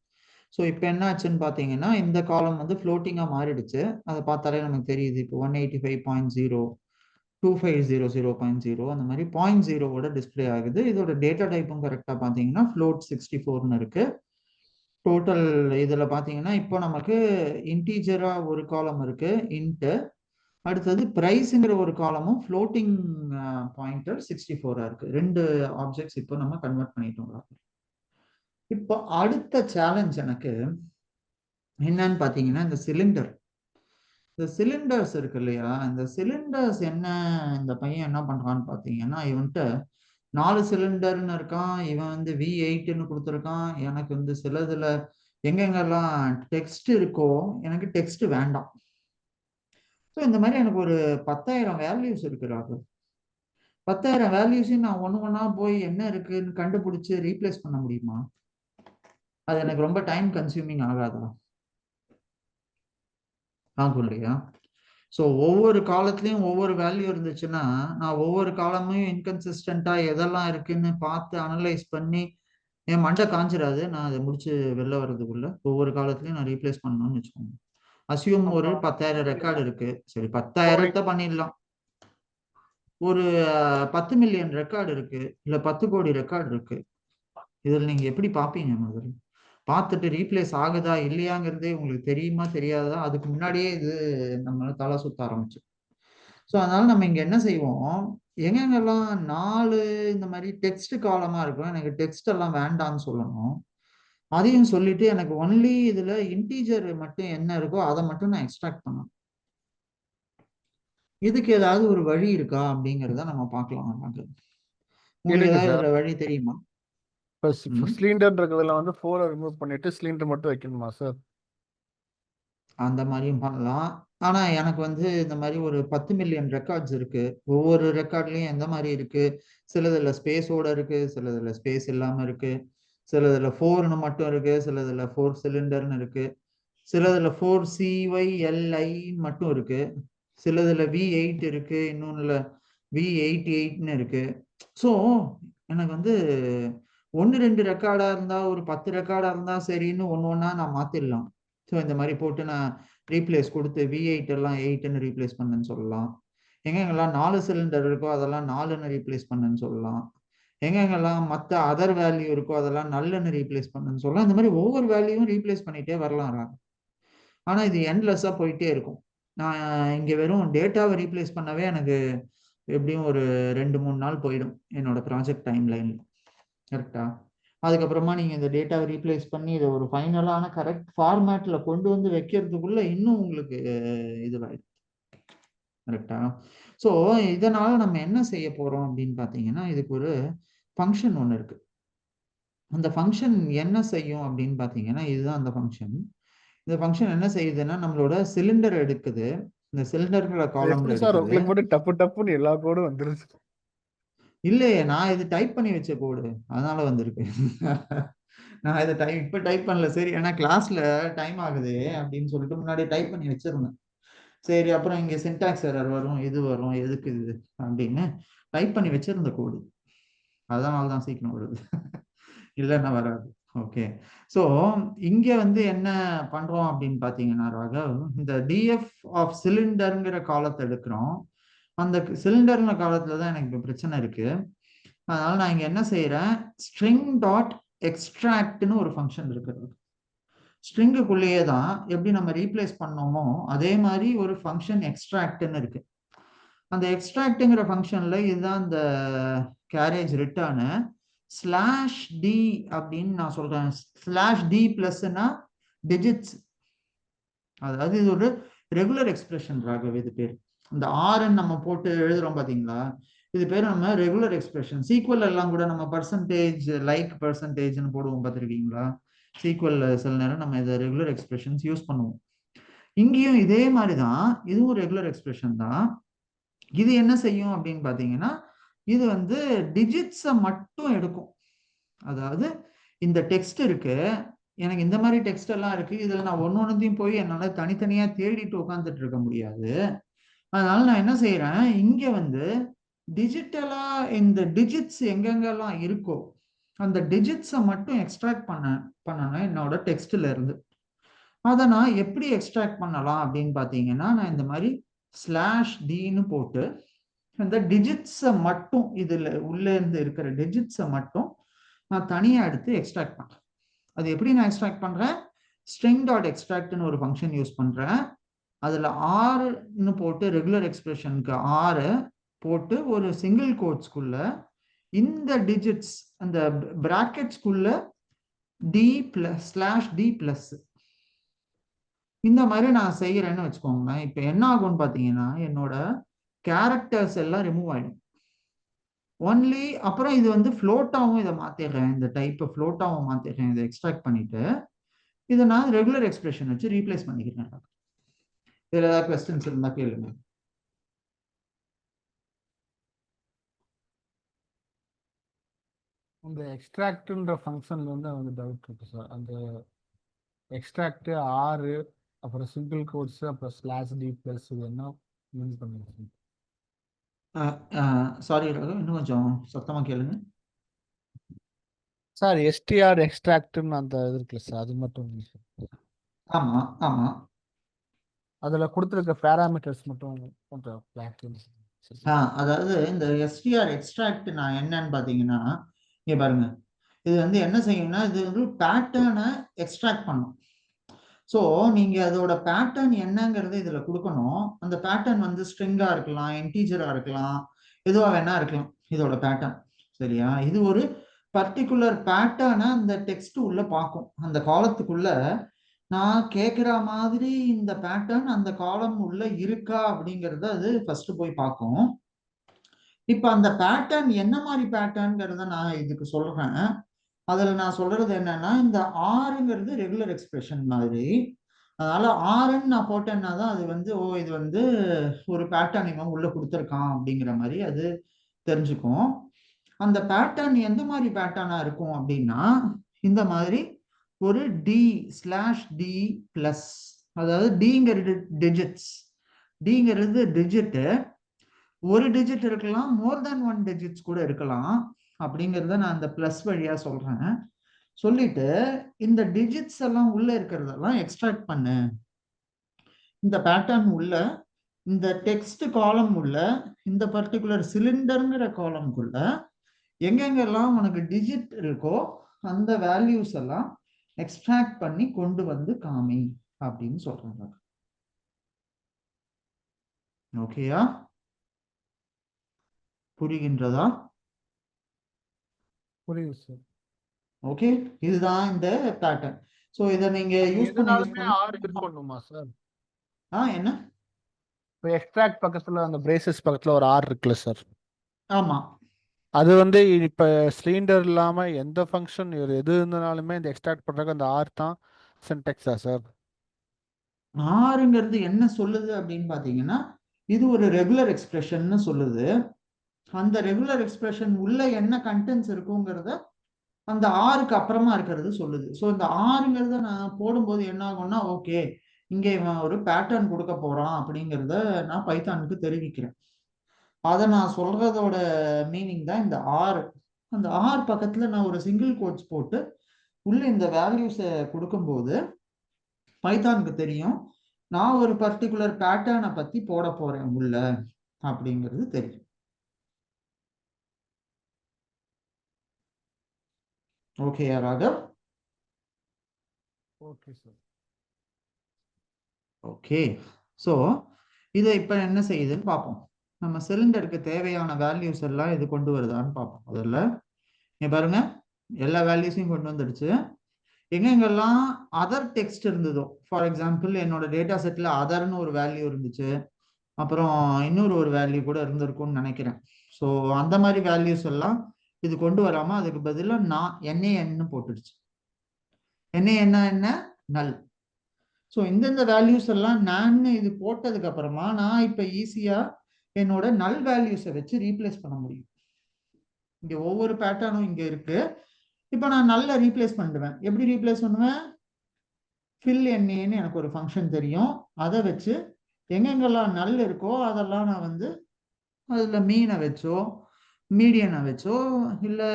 ஸோ இப்போ என்ன ஆச்சுன்னு பார்த்தீங்கன்னா, இந்த காலம் வந்து ஃப்ளோட்டிங்காக மாறிடுச்சு. அதை பார்த்தாலே நமக்கு தெரியுது. இப்போ 185.0 2500.0 அந்த மாதிரி 0.0 டிஸ்பிளே ஆகுது. இதோட டேட்டா டைப்பும் கரெக்டாக பார்த்தீங்கன்னா ஃப்ளோட் 64ன்னு இருக்கு. டோட்டல் இதில் பார்த்தீங்கன்னா இப்போ நமக்கு இன்டீஜரா ஒரு காலம் இருக்கு இன்ட், அடுத்தது பிரைஸ்ங்கிற ஒரு காலமும் ஃப்ளோட்டிங் பாயிண்டர் 64 இருக்கு. ரெண்டு ஆப்ஜெக்ட்ஸ் இப்போ நம்ம கன்வெர்ட் பண்ணிட்டோம். இப்போ அடுத்த சேலஞ்ச் எனக்கு என்னன்னு பார்த்தீங்கன்னா, இந்த சிலிண்டர். இந்த சிலிண்டர்ஸ் இருக்கு இல்லையா? இந்த சிலிண்டர்ஸ் என்ன, இந்த பையன் என்ன பண்றான்னு பார்த்தீங்கன்னா, இவன்கிட்ட 4 சிலிண்டர்னு இருக்கான். இவன் வந்து V8ன்னு கொடுத்துருக்கான். எனக்கு வந்து சிலதுல எங்கெங்கெல்லாம் டெக்ஸ்ட் இருக்கோ எனக்கு டெக்ஸ்ட் வேண்டாம். ஸோ இந்த மாதிரி எனக்கு ஒரு 10,000 வேல்யூஸ் இருக்கு ராகு. 10,000 வேல்யூஸையும் நான் ஒண்ணா போய் என்ன இருக்குன்னு கண்டுபிடிச்சு ரீப்ளேஸ் பண்ண முடியுமா? அது எனக்கு ரொம்ப டைம் கன்சியூமிங் ஆகாதா? ஆகும் இல்லையா? ஸோ ஒவ்வொரு காலத்துலயும் ஒவ்வொரு வேல்யூ இருந்துச்சுன்னா நான் ஒவ்வொரு காலமும் இன்கன்சிஸ்டண்டா எதெல்லாம் இருக்குன்னு பார்த்து அனலைஸ் பண்ணி என் மண்டை காஞ்சிடாது. நான் அதை முடிச்சு வெளில வர்றதுக்குள்ள ஒவ்வொரு காலத்துலயும் நான் ரீப்ளேஸ் பண்ணணும்னு வச்சுக்கோங்க. அசியூம் ஒரு 10,000 ரெக்கார்டு இருக்கு. சரி 10,000 பண்ணிடலாம். ஒரு 10 மில்லியன் ரெக்கார்டு இருக்கு, இல்ல 10 கோடி ரெக்கார்டு இருக்கு. இதில் நீங்க எப்படி பார்ப்பீங்க? முதல்ல பார்த்துட்டு ரீப்ளேஸ் ஆகுதா இல்லையாங்கிறதே உங்களுக்கு தெரியுமா தெரியாதா? அதுக்கு முன்னாடியே இது நம்மளால தலை சுத்த ஆரம்பிச்சு. ஸோ அதனால நம்ம இங்க என்ன செய்வோம், எங்கெங்கெல்லாம் 4 இந்த மாதிரி டெக்ஸ்ட் காலமா இருக்கும், எனக்கு டெக்ஸ்ட் எல்லாம் வேண்டாம்னு சொல்லணும். அதையும் சொல்லிட்டு எனக்கு ஒன்லி இதுல இன்டீஜர் மட்டும் என்ன இருக்கோ அதை மட்டும் நான் எக்ஸ்ட்ராக்ட் பண்ணணும். இதுக்கு ஏதாவது ஒரு வழி இருக்கா அப்படிங்கிறத நம்ம பார்க்கலாம். உங்களுக்கு இருக்கு ஏதாவது சார். இதுல வழி தெரியுமா? இப்போ சிலிண்டர் இருக்கிறதுல வந்து 4 ரிமூவ் பண்ணிட்டு சிலிண்டர் மட்டும் வைக்கணுமா சார்? அந்த மாதிரியும் பண்ணலாம். ஆனா எனக்கு வந்து இந்த மாதிரி ஒரு 10 மில்லியன் ரெக்கார்ட்ஸ் இருக்கு. ஒவ்வொரு ரெக்கார்ட்லயும் எந்த மாதிரி இருக்கு, சிலதுல ஸ்பேஸோட இருக்கு, சிலதுல ஸ்பேஸ் இல்லாம இருக்கு, சிலதுல 4ன்னு மட்டும் இருக்கு, சிலதுல 4 சிலிண்டர்னு இருக்கு, சிலதுல 4CYLI மட்டும் இருக்கு, சிலதுல V8 இருக்கு, இன்னொன்னுல V88ன்னு இருக்கு. ஸோ எனக்கு வந்து 1 2 ரெக்கார்டா இருந்தா, ஒரு 10 ரெக்கார்டா இருந்தா சரின்னு ஒண்ணா நான் மாத்திடலாம். ஸோ இந்த மாதிரி போட்டு நான் ரீப்ளேஸ் கொடுத்து V8 எல்லாம் 8ன்னு ரீப்ளேஸ் பண்ணுன்னு சொல்லலாம். எங்கெங்கெல்லாம் 4 சிலிண்டர் இருக்கோ அதெல்லாம் 4ன்னு ரீப்ளேஸ் பண்ணுன்னு சொல்லலாம். எங்கெங்கெல்லாம் மற்ற அதர் வேல்யூ இருக்கோ அதெல்லாம் நல்லன்னு ரீப்ளேஸ் பண்ணுன்னு சொல்லலாம். இந்த மாதிரி ஒவ்வொரு வேல்யூவும் ரீப்ளேஸ் பண்ணிட்டே வரலாம். ஆனா இது எண்ட்லெஸ்ஸா போயிட்டே இருக்கும். நான் இங்க வெறும் டேட்டாவை ரீப்ளேஸ் பண்ணவே எனக்கு எப்படியும் ஒரு 2-3 நாள் போயிடும் என்னோட ப்ராஜெக்ட் டைம் லைன்ல. கரெக்டா? அதுக்கப்புறமா நீங்க இந்த டேட்டாவை ரீப்ளேஸ் பண்ணி இதை ஒரு ஃபைனலான கரெக்ட் ஃபார்மேட்ல கொண்டு வந்து வைக்கிறதுக்குள்ள இன்னும் உங்களுக்கு இதுவாயிடும். கரெக்டா? ஸோ இதனால நம்ம என்ன செய்ய போறோம் அப்படின்னு பார்த்தீங்கன்னா, இதுக்கு ஒரு ஃபங்க்ஷன் ஒன்று இருக்கு. அந்த ஃபங்க்ஷன் என்ன செய்யும் அப்படின்னு பார்த்தீங்கன்னா, இதுதான் அந்த ஃபங்க்ஷன். இந்த ஃபங்க்ஷன் என்ன செய்யுதுன்னா, நம்மளோட சிலிண்டர் எடுக்குது. இந்த சிலிண்டர்ங்கிற காலம்ல எப்படி சார் எடுக்குது. உங்களுக்கு மட்டும் டப்பு டப்புன்னு எல்லா கோடும் வந்துருச்சு? இல்லையே, நான் இது டைப் பண்ணி வச்ச கோடு, அதனால வந்திருக்கு. நான் இதை இப்ப டைப் பண்ணல. சரி, ஏன்னா கிளாஸ்ல டைம் ஆகுது அப்படின்னு சொல்லிட்டு முன்னாடி டைப் பண்ணி வச்சிருந்தேன். சரி, அப்புறம் இங்க சின்டாக்ஸ் எரர் வரும், இது வரும், எதுக்கு இது அப்படின்னு டைப் பண்ணி வச்சிருந்த கோடு, அதனால தான் சீக்கிரம் வருது. இல்லைன்னா வராது. ஓகே. ஸோ இங்க வந்து என்ன பண்றோம் அப்படின்னு பாத்தீங்கன்னா, ராகவ், இந்த டிஎஃப் ஆஃப் சிலிண்டருங்கிற காலத்தை எடுக்கிறோம். அந்த சிலிண்டர்ன காலத்துல தான் எனக்கு இப்போ பிரச்சனை இருக்கு. அதனால நான் இங்க என்ன செய்யறேன், ஸ்ட்ரிங் டாட் எக்ஸ்ட்ராக்ட்னு ஒரு ஃபங்க்ஷன் இருக்கிறது. ஸ்ட்ரிங்குக்குள்ளேயே தான் எப்படி நம்ம ரீப்ளேஸ் பண்ணோமோ அதே மாதிரி ஒரு ஃபங்க்ஷன் எக்ஸ்ட்ராக்ட்னு இருக்கு. அந்த எக்ஸ்ட்ராக்ட்ங்கிற ஃபங்க்ஷன்ல இதுதான் இந்த கேரேஜ் ரிட்டர்னு ஸ்லாஷ் டி அப்படின்னு நான் சொல்றேன். ஸ்லாஷ் டி பிளஸ்னா டிஜிட்ஸ், அதாவது இது ஒரு ரெகுலர் எக்ஸ்பிரஷன் ராகவ். இது பேர் இந்த ஆர்ன்னு நம்ம போட்டு எழுதுறோம் பாத்தீங்களா, இது பேர் நம்ம ரெகுலர் எக்ஸ்பிரஷன். சீக்வல் எல்லாம் கூட நம்ம பர்சன்டேஜ் லைக் பர்சன்டேஜ்னு போடுவோம், பார்த்துருக்கீங்களா? சீக்வல் சில நேரம் நம்ம இதை ரெகுலர் எக்ஸ்பிரஷன்ஸ் யூஸ் பண்ணுவோம். இங்கேயும் இதே மாதிரி தான், இதுவும் ரெகுலர் எக்ஸ்பிரஷன் தான். இது என்ன செய்யும் அப்படின்னு பாத்தீங்கன்னா, இது வந்து டிஜிட்ஸை மட்டும் எடுக்கும். அதாவது இந்த டெக்ஸ்ட் இருக்கு, எனக்கு இந்த மாதிரி டெக்ஸ்ட் எல்லாம் இருக்கு, இதுல நான் ஒன்னொன்னையும் போய் என்னால தனித்தனியா தேடிட்டு உட்காந்துட்டு இருக்க முடியாது. அதனால நான் என்ன செய்யறேன், இங்க வந்து டிஜிட்டலா இந்த டிஜிட்ஸ் எங்கெங்கெல்லாம் இருக்கோ அந்த டிஜிட்ஸை மட்டும் எக்ஸ்ட்ராக்ட் பண்ணணும் என்னோட டெக்ஸ்ட்ல இருந்து. அதை நான் எப்படி எக்ஸ்ட்ராக்ட் பண்ணலாம் அப்படின்னு பாத்தீங்கன்னா, நான் இந்த மாதிரி ஸ்லாஷ் டின்னு போட்டு அந்த டிஜிட்ஸை மட்டும், இதுல உள்ள இருந்து இருக்கிற டிஜிட்ஸை மட்டும் நான் தனியா எடுத்து எக்ஸ்ட்ராக்ட் பண்றேன். அது எப்படி நான் எக்ஸ்ட்ராக்ட் பண்றேன், ஸ்ட்ரிங் டாட் எக்ஸ்ட்ராக்ட்னு ஒரு ஃபங்க்ஷன் யூஸ் பண்றேன். அதுல ஆர்ன்னு போட்டு ரெகுலர் எக்ஸ்பிரஷனுக்கு ஆறு போட்டு ஒரு சிங்கிள் கோட்ஸ்குள்ள இந்த டிஜிட்ஸ் அந்த பிராக்கெட்ஸ்குள்ள D plus slash D plus இந்த மாதிரி நான் செய்யறேன்னு வச்சுக்கோங்களேன். இப்ப என்ன ஆகும்னு பாத்தீங்கன்னா, என்னோட கேரக்டர்ஸ் எல்லாம் ரிமூவ் ஆயிடும். ஒன்லி அப்புறம் இது வந்து ஃப்ளோட்டாவும் இதை மாத்திடுறேன், இந்த டைப்பை ஃப்ளோட்டாவும் மாத்திடுறேன். இதை எக்ஸ்ட்ராக்ட் பண்ணிட்டு இதை நான் ரெகுலர் எக்ஸ்பிரஷன் வச்சு ரீப்ளேஸ் பண்ணிக்கிறேன். இதுல ஏதாவது கொஸ்டின்ஸ் இருந்தா கேளுங்க. இந்த எக்ஸ்ட்ராக்ட்ன்ற ஃபங்க்ஷன்ல வந்து எனக்கு டவுட் இருக்கு சார். அந்த எக்ஸ்ட்ராக்ட் ஆறு அப்புறம் சிங்கிள் கோட்ஸ் அப்புறம் ஸ்லாஷ் டி பிளஸ் இது என்ன மீன் பண்ணுங்க சாரி ராகவ், இன்னும் கொஞ்சம் சத்தமா கேளுங்க. சார்? எஸ்டிஆர் எக்ஸ்ட்ராக்ட்னு அந்த இது இருக்குல்ல சார், அது மட்டும் ஆமா ஆமா. அதுல கொடுத்துருக்க பேராமீட்டர்ஸ் மட்டும் கொஞ்சம் கிளாரிட்டி. அதாவது இந்த எஸ்டிஆர் எக்ஸ்ட்ராக்ட் நான் என்னன்னு பாத்தீங்கன்னா, இங்க பாருங்க, இது வந்து என்ன செய்யும்னா, இது வந்து பேட்டர்னை எக்ஸ்ட்ராக்ட் பண்ணும். ஸோ நீங்க அதோட பேட்டர்ன் என்னங்கிறது இதுல கொடுக்கணும். அந்த பேட்டர்ன் வந்து ஸ்ட்ரிங்கா இருக்கலாம், இன்டீஜரா இருக்கலாம், எதுவா வேணா இருக்கலாம் இதோட பேட்டர்ன். சரியா? இது ஒரு பர்டிகுலர் பேட்டர்னை அந்த டெக்ஸ்ட் உள்ள பார்க்கும். அந்த காலத்துக்குள்ள நான் கேட்குற மாதிரி இந்த பேட்டர்ன் அந்த காலம் உள்ள இருக்கா அப்படிங்கிறத அது ஃபர்ஸ்ட் போய் பார்க்கும். இப்ப அந்த பேட்டர்ன் என்ன மாதிரி பேட்டர்ன்ங்கிறத நான் இதுக்கு சொல்றேன். அதுல நான் சொல்றது என்னன்னா, இந்த ஆறுங்கிறது ரெகுலர் எக்ஸ்பிரஷன் மாதிரி. அதனால ஆறுன்னு நான் போட்டேன்னா தான் அது வந்து ஓ இது வந்து ஒரு பேட்டர்ன் இவன் உள்ள கொடுத்துருக்கான் அப்படிங்கிற மாதிரி அது தெரிஞ்சுக்கும். அந்த பேட்டர்ன் எந்த மாதிரி பேட்டர்னா இருக்கும் அப்படின்னா, இந்த மாதிரி ஒரு டி ஸ்லாஷ் டி பிளஸ், அதாவது டிங்கிறது டிஜிட்ஸ், டிங்கிறது டிஜிட்டு, ஒரு டிஜிட் இருக்கலாம், மோர் தேன் ஒன் டிஜிட்ஸ் கூட இருக்கலாம். அப்படிங்கிறத நான் அந்த பிளஸ் வழியா சொல்றேன். சொல்லிட்டு இந்த டிஜிட்ஸ் எல்லாம் உள்ள இருக்கிறதெல்லாம் எக்ஸ்ட்ராக்ட் பண்ணு, இந்த பேட்டர்ன் உள்ள இந்த டெக்ஸ்ட் காலம் உள்ள இந்த பர்டிகுலர் சிலிண்டருங்கிற காலம்குள்ள எங்கெங்கெல்லாம் உனக்கு டிஜிட் இருக்கோ அந்த வேல்யூஸ் எல்லாம் எக்ஸ்ட்ராக்ட் பண்ணி கொண்டு வந்து காமி அப்படின்னு சொல்றாங்க. ஓகேயா? புரிகின்றதா? புரியுது சார். ஓகே, இதுதான் இந்த பேட்டர்ன். ஸோ இதை நீங்க யூஸ் பண்ணி ஆர் யூஸ் பண்ணுமா சார்? என்ன இப்போ எக்ஸ்ட்ராக்ட் பக்கத்துல அந்த பிரேசஸ் பக்கத்துல ஒரு ஆர் இருக்குல்ல சார், ஆமா, அது வந்து இப்போ சிலிண்டர் இல்லாம எந்த ஃபங்க்ஷன் எது இருந்தாலுமே இந்த எக்ஸ்ட்ராக்ட் பண்றதுக்கு அந்த ஆர் தான் சின்டெக்ஸா சார்? ஆறுங்கிறது என்ன சொல்லுது அப்படின்னு பாத்தீங்கன்னா, இது ஒரு ரெகுலர் எக்ஸ்பிரஷன் சொல்லுது. அந்த ரெகுலர் எக்ஸ்பிரஷன் உள்ள என்ன கண்டென்ட்ஸ் இருக்குங்கிறத அந்த ஆறுக்கு அப்புறமா இருக்கிறது சொல்லுது. ஸோ இந்த ஆறுங்கிறத நான் போடும்போது என்ன ஆகும்னா, ஓகே இங்கே இவன் ஒரு பேட்டர்ன் கொடுக்க போறான் அப்படிங்கிறத நான் பைத்தானுக்கு தெரிவிக்கிறேன். அதை நான் சொல்றதோட மீனிங் தான் இந்த ஆறு. அந்த ஆறு பக்கத்துல நான் ஒரு சிங்கிள் கோட்ஸ் போட்டு உள்ள இந்த வேல்யூஸை கொடுக்கும்போது பைத்தானுக்கு தெரியும் நான் ஒரு பர்டிகுலர் பேட்டர்னை பத்தி போட போறேன் உள்ள அப்படிங்கிறது தெரியும். Okay Raghav? Okay sir. Okay, so இதை இப்போ என்ன செய்யுதுன்னு பார்ப்போம். நம்ம சிலிண்டருக்கு தேவையான வேல்யூஸ் எல்லாம் இது கொண்டு வருதான்னு பார்ப்போம். அதில் நீ பாருங்க, எல்லா வேல்யூஸையும் கொண்டு வந்துடுச்சு. எங்கெங்கெல்லாம் அதர் டெக்ஸ்ட் இருந்ததோ, ஃபார் எக்ஸாம்பிள் என்னோட டேட்டா செட்டில் அதர்னு ஒரு வேல்யூ இருந்துச்சு, அப்புறம் இன்னொரு ஒரு வேல்யூ கூட இருந்திருக்கும்னு நினைக்கிறேன். ஸோ அந்த மாதிரி வேல்யூஸ் எல்லாம் இது கொண்டு வராமல் அதுக்கு பதிலாக நான் NaN போட்டுடுச்சு. NaN என்ன? நல். ஸோ இந்தந்த வேல்யூஸ் எல்லாம் நான் இது போட்டதுக்கு அப்புறமா நான் இப்போ ஈஸியா என்னோட நல் வேல்யூஸை வச்சு ரீப்ளேஸ் பண்ண முடியும். இங்க ஒவ்வொரு பேட்டர்னும் இங்க இருக்கு. இப்போ நான் நல்ல ரீப்ளேஸ் பண்ணிடுவேன். எப்படி ரீப்ளேஸ் பண்ணுவேன்? ஃபில் Naன்னு எனக்கு ஒரு ஃபங்க்ஷன் தெரியும். அதை வச்சு எங்கெங்கெல்லாம் நல் இருக்கோ அதெல்லாம் நான் வந்து அதுல மீனை வச்சோ மீடியனை வச்சோ இல்லை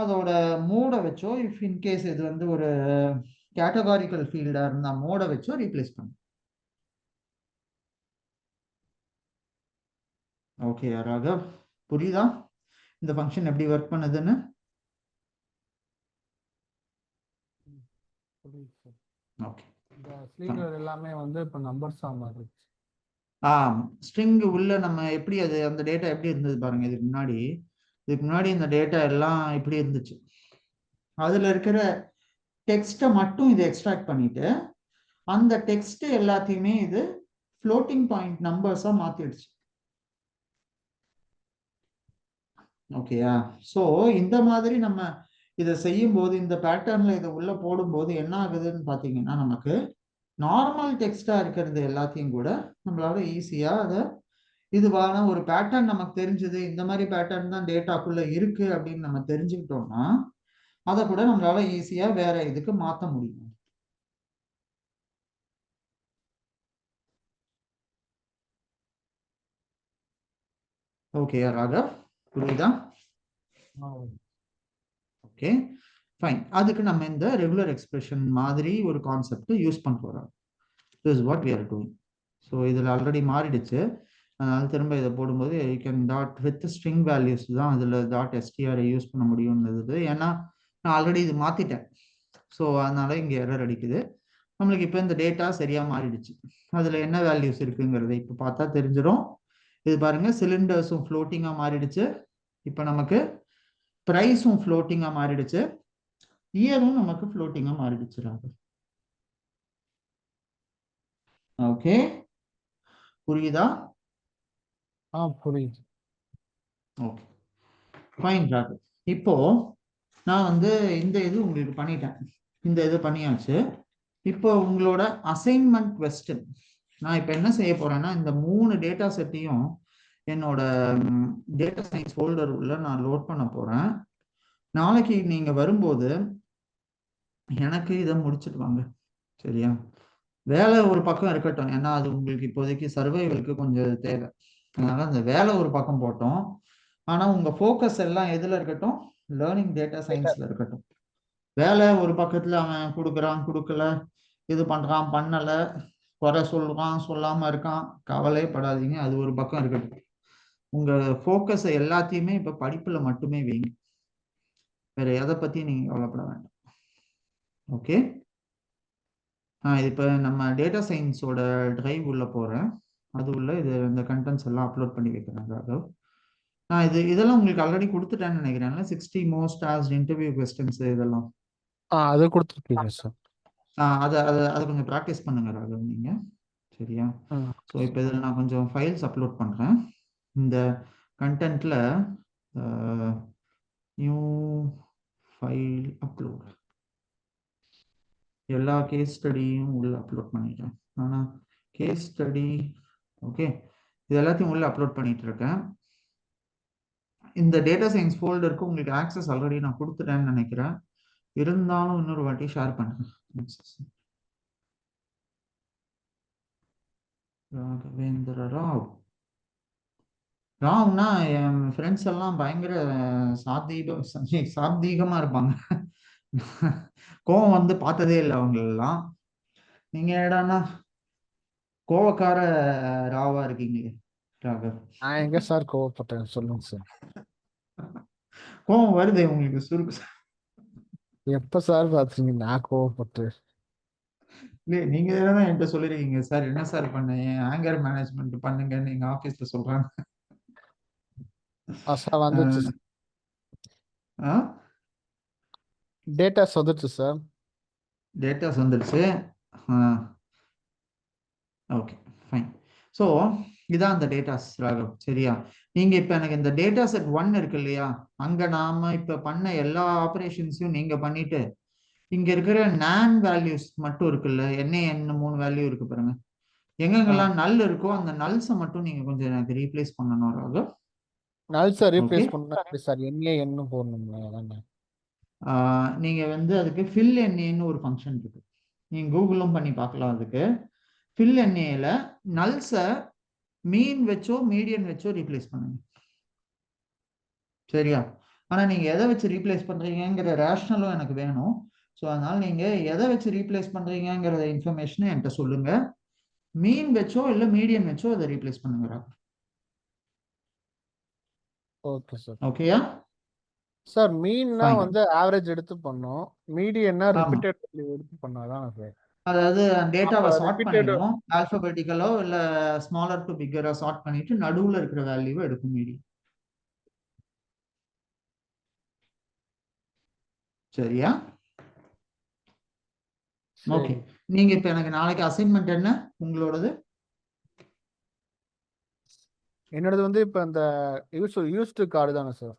அதோட மோடை வச்சோ, இஃப் இன்கேஸ் இது வந்து ஒரு கேட்டகாரிக்கல் ஃபீல்டா இருந்தா மோடை வச்சோ ரீப்ளேஸ் பண்ணும். ஓகே ராகவ், புரியுதா இந்த ஃபங்க்ஷன் எப்படி ஒர்க் பண்ணுதுன்னு? ஓகே, இந்த சிலிண்டர் எல்லாமே வந்து இப்போ நம்பர்ஸா மாறிடுச்சு. ஸ்ட்ரிங் உள்ள நம்ம எப்படி அது அந்த டேட்டா எப்படி இருந்தது பாருங்க. இதுக்கு முன்னாடி இந்த டேட்டா எல்லாம் இப்படி இருந்துச்சு. அதுல இருக்கிற டெக்ஸ்ட்டை மட்டும் இது எக்ஸ்ட்ராக்ட் பண்ணிட்டு அந்த டெக்ஸ்ட் எல்லாத்தையுமே இது ஃப்ளோட்டிங் பாயிண்ட் நம்பர்ஸா மாத்திடுச்சு. ஓகேயா? ஸோ இந்த மாதிரி நம்ம இதை செய்யும் போது, இந்த பேட்டர்ன்ல இதை உள்ள போடும்போது என்ன ஆகுதுன்னு பாத்தீங்கன்னா, நமக்கு நார்மல் டெக்ஸ்டா இருக்கிறது எல்லாத்தையும் கூட நம்மளால ஈஸியா அதை இதுவான ஒரு பேட்டர்ன் நமக்கு தெரிஞ்சது, இந்த மாதிரி பேட்டர்ன் தான் டேட்டாக்குள்ள இருக்கு அப்படின்னு நம்ம தெரிஞ்சுக்கிட்டோம்னா அதை கூட நம்மளால ஈஸியா வேற இதுக்கு மாற்ற முடியும். ஓகேயா ராகவ், புரியுதா? Okay fine. அதுக்கு நம்ம இந்த ரெகுலர் எக்ஸ்பிரஷன் மாதிரி ஒரு கான்செப்ட் யூஸ் பண்ண போறோம். This is what we are doing. So இதில் ஆல்ரெடி மாறிடுச்சு, அதனால திரும்ப இதை போடும்போது you can dot with string values தான் அதில் டாட் str யூஸ் பண்ண முடியும்னு. ஏன்னா நான் ஆல்ரெடி இது மாத்திட்டேன். ஸோ அதனால இங்கே எரர் அடிக்குது. நம்மளுக்கு இப்போ இந்த டேட்டா சரியா மாறிடுச்சு. அதுல என்ன வேல்யூஸ் இருக்குங்கிறத இப்போ பார்த்தா தெரிஞ்சிடும். இது பாருங்க, சிலிண்டர்ஸும் ஃப்ளோட்டிங்கா மாறிடுச்சு. இப்போ நமக்கு ப்ரைஸும் ஃப்ளோட்டிங்கா மாறிடுச்சு, இயரும் நமக்கு ஃப்ளோட்டிங்கா மாறிடுச்சு. ஓகே, புரியுதா? புரியுது. Okay fine Rahu. இப்போ நான் வந்து இந்த இது உங்களுக்கு பண்ணிட்டேன், இந்த இது பண்ணியாச்சு. இப்போ உங்களோட அசைன்மெண்ட் கொஸ்டின் நான் இப்போ என்ன செய்ய போறேன்னா, இந்த 3 டேட்டா செட்டையும் என்னோட டேட்டா சயின்ஸ் ஃபோல்டர் உள்ள நான் லோட் பண்ண போறேன். நாளைக்கு நீங்க வரும்போது எனக்கு இதை முடிச்சுட்டு வாங்க, சரியா? வேலை ஒரு பக்கம் இருக்கட்டும், ஏன்னா அது உங்களுக்கு இப்போதைக்கு சர்வைவலுக்கு கொஞ்சம் தேவை. அதனால அந்த வேலை ஒரு பக்கம் போட்டோம், ஆனா உங்க ஃபோக்கஸ் எல்லாம் எதுல இருக்கட்டும்? லேர்னிங் டேட்டா சயின்ஸ்ல இருக்கட்டும். வேலை ஒரு பக்கத்துல அவன் கொடுக்குறான் கொடுக்கல, இது பண்றான் பண்ணல, குறை சொல்றான் சொல்லாம இருக்கான், கவலைப்படாதீங்க, அது ஒரு பக்கம் இருக்கட்டும். உங்க ஃபோக்கஸை எல்லாத்தையுமே இப்ப படிப்புல மட்டுமே வைங்க. வேற எதை பத்தி நீங்க கவலைப்பட வேண்டாம். ஓகே, இப்போ நம்ம டேட்டா சயின்ஸோட டிரைவ் உள்ள போறேன். அது உள்ள இது இந்த கண்டென்ட்ஸ் எல்லாம் அப்லோட் பண்ணி வைக்கிறேன் ராகவ். நான் இதெல்லாம் உங்களுக்கு ஆல்ரெடி கொடுத்துட்டேன்னு நினைக்கிறேன்ல, 60 மோஸ்ட் ஆஸ்க்ட் இன்டர்வியூ கொஸ்டின்ஸ் இதெல்லாம். அது கொடுத்துருக்கீங்க சார். அதை அதை அதை கொஞ்சம் ப்ராக்டிஸ் பண்ணுங்க ராகவ் நீங்க. சரியா? ஸோ இப்போ இதில் நான் கொஞ்சம் ஃபைல்ஸ் அப்லோட் பண்ணுறேன். இந்த கண்டென்ட்ல நியூ ஃபைல் அப்லோட், எல்லா கேஸ் ஸ்டடியும் உள்ள அப்லோட் பண்ணிட்டேன். ஆனால் கேஸ் ஸ்டடி ஓகே, இது எல்லாத்தையும் உள்ள அப்லோட் பண்ணிட்டு இருக்கேன். இந்த டேட்டா சயின்ஸ் ஃபோல்டருக்கு உங்களுக்கு ஆக்சஸ் ஆல்ரெடி நான் கொடுத்துட்டேன்னு நினைக்கிறேன். இருந்தாலும் இன்னொரு வாட்டி ஷேர் பண்ணுறேன். ராகவேந்திர ராவ். ராவ்னா என் ஃப்ரெண்ட்ஸ் எல்லாம் பயங்கர சாத்வீகமா இருப்பாங்க. கோவம் வந்து பார்த்ததே இல்லை அவங்களெல்லாம். நீங்க என்னடான்னா கோவக்கார ராவா இருக்கீங்களே ராகவ். நான் எங்க சார் கோவப்பட்டேன் சொல்லுங்க சார். கோவம் வருது உங்களுக்கு சுருக்கு. எப்ப சார் பாத்தீங்க நான் கோவப்பட்டு? இல்லை, நீங்க தான் என்கிட்ட சொல்லிருக்கீங்க சார், என்ன சார் பண்ணேன், ஆங்கர் மேனேஜ்மெண்ட் பண்ணுங்கன்னு எங்க ஆபீஸ்ல சொல்றாங்க. சார் வந்துச்சு சார், டேட்டாஸ் வந்துச்சு சார். டேட்டாஸ் வந்துடுச்சு. Okay fine. ஸோ இதான் அந்த டேட்டாஸ் ராகவ். சரியா? நீங்க இப்ப எனக்கு இந்த டேட்டா செட் 1 இருக்கு இல்லையா, அங்க நாம இப்ப பண்ண எல்லா ஆப்ரேஷன்ஸையும் நீங்க பண்ணிட்டு இங்க இருக்கிற நான் வேல்யூஸ் மட்டும் இருக்குல்ல, என்ன 3 வேல்யூ இருக்கு பாருங்க, எங்கெங்கெல்லாம் நல் இருக்கோ அந்த நல்ஸை மட்டும் நீங்க கொஞ்சம் எனக்கு ரீப்ளேஸ் பண்ணணும் ராகவ். நல் சார் ஓகே, ரீப்ளேஸ் பண்ண சார், என்ன போடணுங்களா? நீங்க வந்து அதுக்கு ஃபில் என்ஏன்னு ஒரு ஃபங்க்ஷன் இருக்கு, நீங்க கூகுளும் பண்ணி பார்க்கலாம். அதுக்கு ஃபில் என்ஏல நல்ஸை மீன் வச்சோ மீடியன் வச்சோ ரீப்ளேஸ் பண்ணுங்க. சரியா? ஆனா நீங்க எதை வச்சு ரீப்ளேஸ் பண்றீங்கிற ரேஷனலும் எனக்கு வேணும். ஸோ அதனால நீங்க எதை வச்சு ரீப்ளேஸ் பண்றீங்கிற இன்ஃபர்மேஷனை என்கிட்ட சொல்லுங்க. மீன் வச்சோ இல்ல மீடியன் வச்சோ அதை ரீப்ளேஸ் பண்ணுங்க. Okay sir. ஓகேயா சார் மீன்னா ஃபைன். வந்து ஆவரேஜ் எடுத்து பண்ணோம், மீடியன்னா ஆமா, ரிப்பீட்டட் எடுத்து பண்ணாதான் சார். அதாவது டேட்டாவை அப்ப சார்ட் ரிப்பீட்டட். பண்ணிடும், ஆல்பபெட்டிக்கலோ இல்ல ஸ்மாலர் டு பிக்கரா சார்ட் பண்ணிட்டு நடுவுல இருக்கிற வேல்யூவை எடுக்கும் மீடியம். சரியா? ஓகே, நீங்க இப்ப எனக்கு நாளைக்கு அசைன்மெண்ட் என்ன உங்களோடது? என்னோடது வந்து இப்ப இந்த யூஸ்டு கார்டு தானே சார்?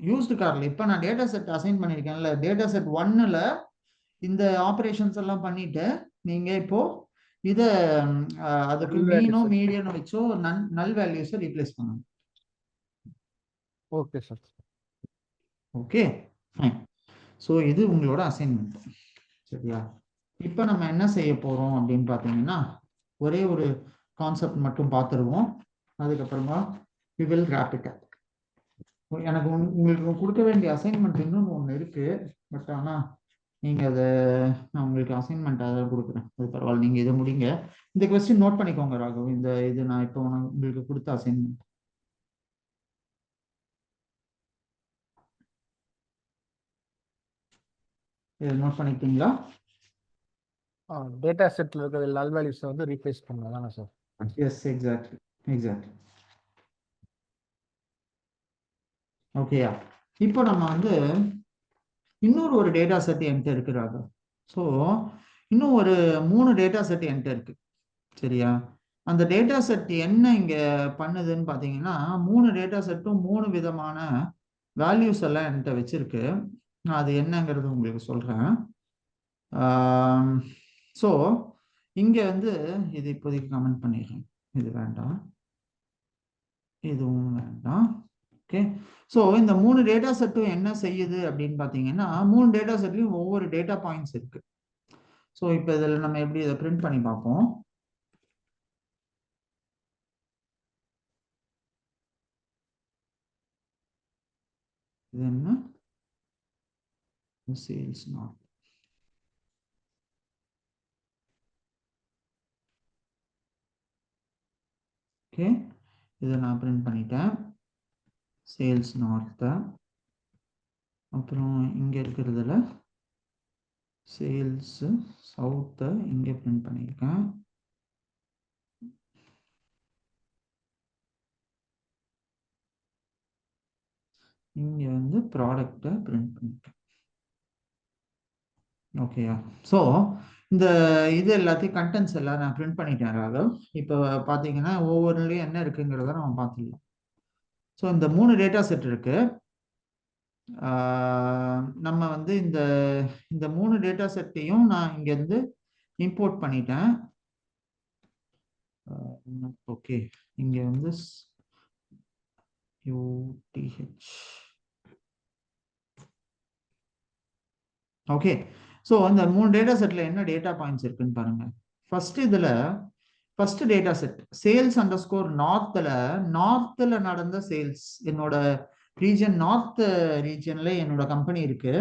யூஸ்டு கார்ல இப்ப நான் டேட்டா செட் அசைன் பண்ணிருக்கேன்ல, டேட்டா செட் 1ல இந்த ஆபரேஷன்ஸ் எல்லாம் பண்ணிட்டு நீங்க இப்போ இத அதுக்கு மீனோ மீடியனோ வச்சோ நல் வேல்யூஸை ரீப்ளேஸ் பண்ணணும். Okay sir. Okay fine. So இது உங்களோட அசைன்மெண்ட். சரியா? இப்போ நம்ம என்ன செய்ய போறோம் அப்படின்னு பார்த்தீங்கன்னா, ஒரே ஒரு கான்செப்ட் மட்டும் பார்த்துருவோம், அதுக்கப்புறமா we will wrap it up. எனக்கு உங்களுக்கு கொடுக்க வேண்டிய அசைன்மெண்ட் இன்னொன்று ஒன்று இருக்கு, பட் ஆனால் நீங்கள் அதை நான் உங்களுக்கு அசைன்மெண்ட் அதை கொடுக்குறேன், அது பரவாயில்ல, நீங்கள் இதை முடிங்க. இந்த கொஸ்டின் நோட் பண்ணிக்கோங்க ராகவ், இது நான் இப்போ உங்களுக்கு கொடுத்த அசைன்மெண்ட். இதை நோட் பண்ணிக்கிட்டீங்களா? டேட்டா செட்ல இருக்கிற நல் வேல்யூஸ் வந்து ரீப்ளேஸ் பண்ணதானே சார்? Yes, exactly exactly. ஓகேயா? இப்போ நம்ம வந்து இன்னொரு ஒரு டேட்டா செட் என்கிட்ட இருக்கிறாங்க. ஸோ இன்னும் ஒரு 3 டேட்டா செட் என்கிட்ட இருக்கு. சரியா? அந்த டேட்டா செட் என்ன இங்க பண்ணுதுன்னு பார்த்தீங்கன்னா, 3 டேட்டா செட்டும் 3 விதமான வேல்யூஸ் எல்லாம் என்கிட்ட வச்சிருக்கு. நான் அது என்னங்கிறது உங்களுக்கு சொல்றேன். ஸோ இங்க வந்து இது இப்போதைக்கு கமெண்ட் பண்ணிடுறேன், இது வேண்டாம், இதுவும் வேண்டாம். ஓகே, ஸோ இந்த 3 டேட்டா செட்டும் என்ன செய்யுது அப்படின்னு பார்த்தீங்கன்னா, 3 டேட்டா செட்லையும் ஒவ்வொரு டேட்டா பாயிண்ட்ஸ் இருக்கு. ஸோ இப்போ இதில் நம்ம எப்படி இதை பிரிண்ட் பண்ணி பார்ப்போம். இது என்ன? Sales not. ஓகே, இதை நான் பிரிண்ட் பண்ணிட்டேன். சேல்ஸ் நார்த்தை, அப்புறம் இங்கே இருக்கிறதுல சேல்ஸு சவுத்தை இங்கே பிரிண்ட் பண்ணியிருக்கேன். இங்கே வந்து ப்ராடக்டை பிரிண்ட் பண்ணியிருக்கேன். ஓகேயா? ஸோ இந்த இது எல்லாத்தையும் கண்டென்ட்ஸ் எல்லாம் நான் பிரிண்ட் பண்ணிட்டேன் ராகவ். இப்போ பார்த்தீங்கன்னா ஒவ்வொருலையும் என்ன இருக்குங்கிறத நம்ம பார்த்துடலாம். ஸோ இந்த 3 டேட்டா செட் இருக்கு. நம்ம வந்து இந்த 3 டேட்டா செட்டையும் நான் இங்கேருந்து இம்போர்ட் பண்ணிட்டேன். ஓகே, இங்கே வந்து UTH. ஓகே, ஸோ இந்த 3 டேட்டா செட்டில் என்ன டேட்டா பாயிண்ட்ஸ் இருக்குன்னு பாருங்க. First data set sales underscore நார்த்தில் நடந்த சேல்ஸ். என்னோட ரீஜன் நார்த் ரீஜன்ல என்னோட கம்பெனி இருக்கு.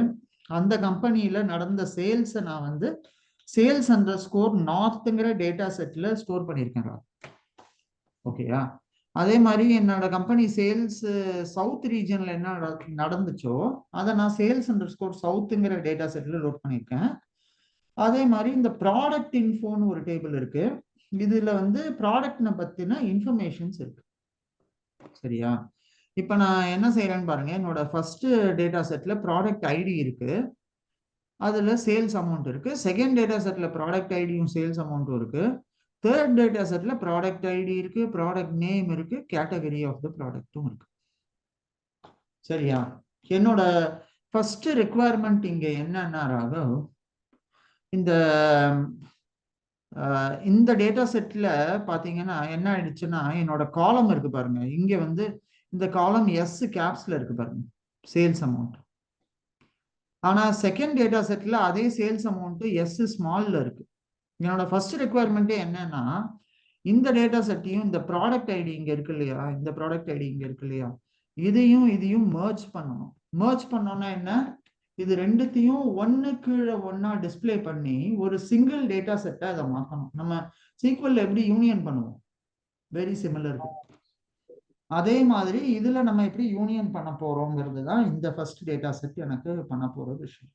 அந்த கம்பெனியில நடந்த சேல்ஸை நான் வந்து சேல்ஸ் அண்டர்ஸ்கோர் நார்த்துங்கிற டேட்டா செட்ல ஸ்டோர் பண்ணியிருக்கேன். ஓகேயா? அதே மாதிரி என்னோட கம்பெனி சேல்ஸ் சவுத் ரீஜன்ல என்ன நடந்துச்சோ அதை நான் சேல்ஸ் அண்டர்ஸ்கோர் சவுத்துங்கிற டேட்டா செட்ல லோட் பண்ணியிருக்கேன். அதே மாதிரி இந்த ப்ராடக்ட் இன்ஃபோன்னு ஒரு டேபிள் இருக்கு. இதுல வந்து ப்ராடக்ட்னை பத்தின இன்ஃபர்மேஷன்ஸ் இருக்கு. சரியா? இப்ப நான் என்ன செய்யறேன்னு பாருங்க. என்னோட ஃபர்ஸ்ட் டேட்டா செட்ல ப்ராடக்ட் ஐடி இருக்கு, அதுல சேல்ஸ் அமௌண்ட் இருக்கு. செகண்ட் டேட்டா செட்ல ப்ராடக்ட் ஐடியும் சேல்ஸ் அமௌண்ட்டும் இருக்கு. தேர்ட் டேட்டா செட்ல ப்ராடக்ட் ஐடி இருக்கு, ப்ராடக்ட் நேம் இருக்கு, கேட்டகரி ஆஃப் த ப்ராடக்ட்டும் இருக்கு. சரியா? என்னோட ஃபர்ஸ்ட் ரெக்குவயர்மெண்ட் இங்க என்னன்னா ராகவ், இந்த டேட்டா செட்ல பாத்தீங்கன்னா என்ன ஆயிடுச்சுன்னா என்னோட காலம் இருக்கு பாருங்க. இங்க வந்து இந்த காலம் எஸ் கேப்ஸ்ல இருக்கு பாருங்க, சேல்ஸ் அமௌண்ட். ஆனா செகண்ட் டேட்டா செட்ல அதே சேல்ஸ் அமௌண்ட் எஸ் ஸ்மால்ல இருக்கு. என்னோட ஃபர்ஸ்ட் ரெக்குவயர்மெண்ட்டே என்னன்னா இந்த டேட்டா செட்டையும் இந்த ப்ராடக்ட் ஐடி இங்க இருக்கு இல்லையா, இந்த ப்ராடக்ட் ஐடி இங்க இருக்கு இல்லையா, இதையும் மர்ஜ் பண்ணணும். மர்ஜ் பண்ணோம்னா என்ன, இது ரெண்டுத்தையும் ஒன்னு கீழே ஒன்னா டிஸ்பிளே பண்ணி ஒரு சிங்கிள் டேட்டா செட்டை அதை மாற்றணும். நம்ம சீக்வல்ல எப்படி யூனியன் பண்ணுவோம், வெரி சிமிலர். அதே மாதிரி இதுல நம்ம எப்படி யூனியன் பண்ண போறோங்கிறது தான் இந்த ஃபர்ஸ்ட் டேட்டா செட் எனக்கு பண்ண போற விஷயம்.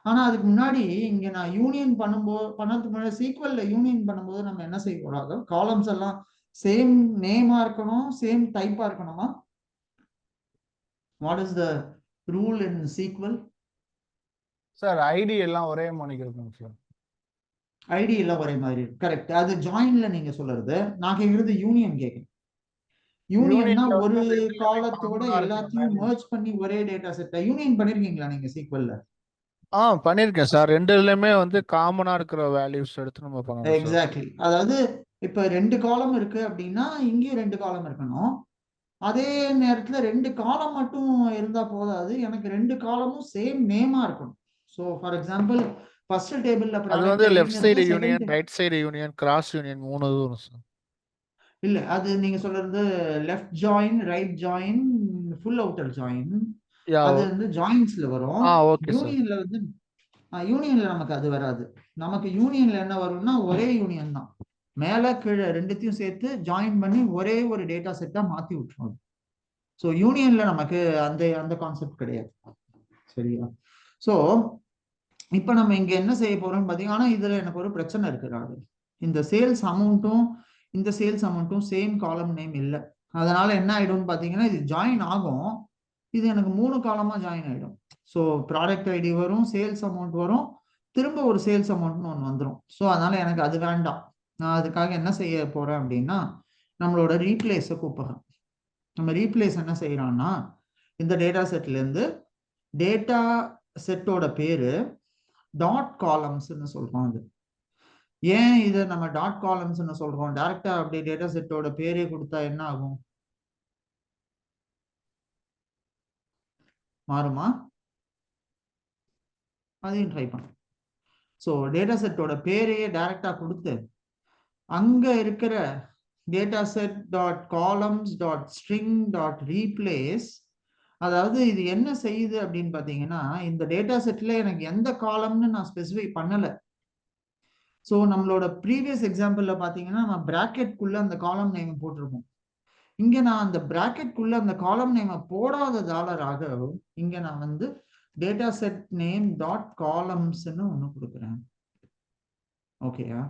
ஆனா அதுக்கு முன்னாடி இங்க நான் யூனியன் பண்ணதுக்கு முன்னாடி சீக்வல்ல யூனியன் பண்ணும்போது நம்ம என்ன செய்ய கூடாது, காலம்ஸ் எல்லாம் சேம் நேமா இருக்கணும், சேம் டைப்பா இருக்கணுமா? What is the rule in sequel? Sir ID எல்லாம் ஒரே மாதிரி இருக்கும் சார். ஐடி எல்லாம் ஒரே மாதிரி கரெக்ட். அது ஜாயின்ல நீங்க சொல்றது. நான் கேக்குறது யூனியன் கேட்கிறேன். யூனியன்னா ஒரு காலத்தோட எல்லாத்தையும் மர்ஜ் பண்ணி ஒரே டேட்டா செட்டா யூனியன் பண்ணிருக்கீங்களா நீங்க சீக்வல்ல? பண்ணிருக்கேன் சார். ரெண்டுலயுமே வந்து காமனா இருக்கிற வேல்யூஸ் எடுத்து நம்ம பண்ணணும். எக்ஸாக்ட்லி. அதாவது இப்ப 2 காலம் இருக்கு அப்படின்னா இங்கேயும் 2 காலம் இருக்கணும். அதே நேரத்துல 2 காலம் மட்டும் இருந்தா போதாது, எனக்கு 2 காலமும் சேம் நேமா இருக்கணும். ஸோ ஃபார் எக்ஸாம்பிள் ஃபர்ஸ்ட் டேபிள்ல அது வந்து left side union, right side union, cross union 3 வரும் சார். இல்ல அது நீங்க சொல்றது left join, right join, full outer join, அது வந்து ஜாயின்ஸ்ல வரும். யூனியன்ல வந்து யூனியன்ல நமக்கு அது வராது. நமக்கு யூனியன்ல என்ன வரும்னா ஒரே யூனியன் தான், மேல கீழே ரெண்டுத்தையும் சேர்த்து ஜாயின் பண்ணி ஒரே ஒரு டேட்டா செட்டா மாத்தி விட்டுரும். ஸோ யூனியன்ல நமக்கு அந்த கான்செப்ட் கிடையாது. சரியா? ஸோ இப்போ நம்ம இங்க என்ன செய்ய போறோம்னு பாத்தீங்கன்னா இதுல எனக்கு ஒரு பிரச்சனை இருக்கிறாரு. இந்த சேல்ஸ் அமௌண்ட்டும் இந்த சேல்ஸ் அமௌண்ட்டும் சேம் காலம் நேம் இல்லை. அதனால என்ன ஆயிடும்னு பாத்தீங்கன்னா இது ஜாயின் ஆகும், இது எனக்கு 3 காலமா ஜாயின் ஆயிடும். ஸோ ப்ராடக்ட் ஐடி வரும், சேல்ஸ் அமௌண்ட் வரும், திரும்ப ஒரு சேல்ஸ் அமௌண்ட்னு ஒன்று வந்துடும். ஸோ அதனால எனக்கு அது வேண்டாம். நான் அதுக்காக என்ன செய்ய போறேன் அப்படின்னா நம்மளோட ரீப்ளேஸை கூப்பிடுறேன். நம்ம ரீப்ளேஸ் என்ன செய்யறான்னா இந்த டேட்டா செட்ல இருந்து டேட்டா செட்டோட பேரு டாட் காலம்ஸ்ன்னு சொல்றோம். அது ஏன் இதை நம்ம டாட் காலம்ஸ்ன்னு சொல்றோம்? டைரக்டா அப்படி டேட்டா செட்டோட பேரே கொடுத்தா என்ன ஆகும், மாறுமா? அதையும் ட்ரை பண்ணும். ஸோ டேட்டா செட்டோட பேரையே டைரக்டா கொடுத்து அங்க இருக்கிற data set dot columns dot string dot replace, அதாவது இது என்ன செய்யுது அப்படின்னு பாத்தீங்கன்னா இந்த டேட்டா செட்ல எனக்கு எந்த காலம்னு நான் ஸ்பெசிஃபை பண்ணல. ஸோ நம்மளோட ப்ரீவியஸ் எக்ஸாம்பிள்ல பாத்தீங்கன்னா நம்ம பிராக்கெட்குள்ள அந்த காலம் நேம் போட்டிருப்போம். இங்க நான் அந்த பிராக்கெட்குள்ள அந்த காலம் நேம் போடாததால இங்க நான் வந்து டேட்டா செட் நேம் டாட் காலம்ஸ்ன்னு ஒன்று கொடுக்குறேன். ஓகேயா?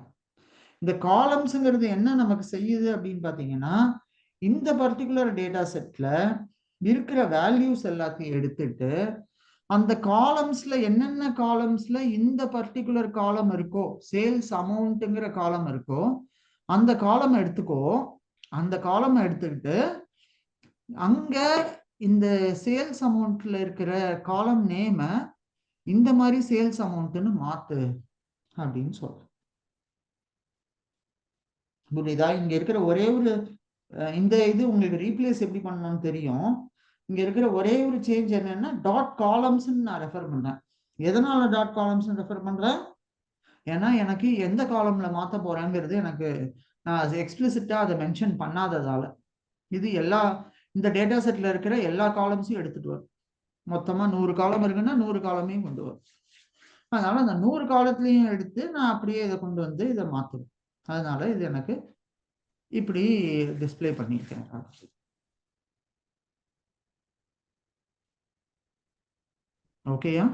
இந்த காலம்ஸ்ங்கிறது என்ன நமக்கு செய்யுது அப்படின்னு பாத்தீங்கன்னா, இந்த பர்டிகுலர் டேட்டா செட்ல இருக்கிற வேல்யூஸ் எல்லாத்தையும் எடுத்துட்டு அந்த காலம்ஸ்ல என்னென்ன காலம்ஸ்ல இந்த பர்டிகுலர் காலம் இருக்கோ, சேல்ஸ் அமௌண்ட்ங்கிற காலம் இருக்கோ, அந்த காலம் எடுத்துக்கோ. அந்த காலம் எடுத்துக்கிட்டு அங்க இந்த சேல்ஸ் அமௌண்ட்ல இருக்கிற காலம் நேம இந்த மாதிரி சேல்ஸ் அமௌண்ட்னு மாத்து அப்படின்னு சொல்றேன். புரியுதா? இங்க இருக்கிற ஒரே ஒரு இந்த இது உங்களுக்கு ரீப்ளேஸ் எப்படி பண்ணணும்னு தெரியும். இங்க இருக்கிற ஒரே ஒரு சேஞ்ச் என்னன்னா டாட் காலம்ஸ் நான் ரெஃபர் பண்றேன். எதனால டாட் காலம்ஸ் ரெஃபர் பண்றேன்? ஏன்னா எனக்கு எந்த காலம்ல மாத்த போறேங்கிறது எனக்கு நான் எக்ஸ்பிளிசிட்டா அதை மென்ஷன் பண்ணாததால இது இந்த டேட்டா செட்ல இருக்கிற எல்லா காலம்ஸையும் எடுத்துட்டு வரும். மொத்தமா 100 காலம் இருக்குன்னா 100 காலமையும் கொண்டு வரும். அதனால அந்த 100 காலத்திலையும் எடுத்து நான் அப்படியே இதை கொண்டு வந்து இதை மாத்துவேன். அதனால இது எனக்கு இப்படி டிஸ்பிளே பண்ணியிருக்கேன். ஓகேயா?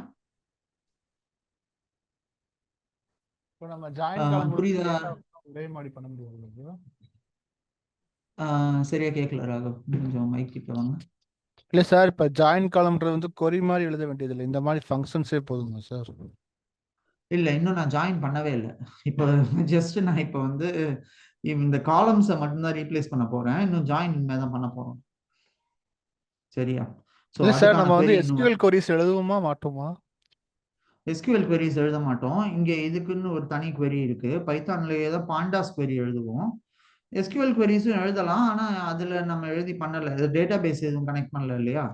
இப்போ நம்ம ஜாயின் காலம் புரியுதா? ஒரே மாதிரி பண்ண முடியாது. சரியா கேட்கல ராகவ், கொஞ்சம் மைக் கிட்ட வாங்க. இல்ல சார், இப்ப ஜாயின் காலம்ன்றது வந்து கொரி மாதிரி எழுத வேண்டியது இல்லை, இந்த மாதிரி ஃபங்க்ஷன்ஸே போதுமா சார்? இல்ல, இன்னும் நான் ஜாயின் பண்ணவே இல்லை. இப்போ ஜஸ்ட் நான் இப்போ வந்து இந்த காலம்ஸை மட்டும்தான் ரீப்ளேஸ் பண்ண போறேன். இன்னும் ஜாயின் இனிமே தான் பண்ண போறோம். சரியா? இல்ல சார், நம்ம வந்து எஸ்கியூஎல் கொரிஸ் எழுதுவோமா மாட்டோமா? எஸ்கியூஎல் queries எழுத மாட்டோம். இங்க இதுக்குன்னு ஒரு தனி query இருக்கு. பைத்தான்லயே தான் பாண்டாஸ் query எழுதுவோம். எஸ்கியூஎல் queries-உம் எழுதலாம். ஆனா அதுல நம்ம எழுதி பண்ணல. இது டேட்டா பேஸ் எதுவும் கனெக்ட் பண்ணல இல்லையா?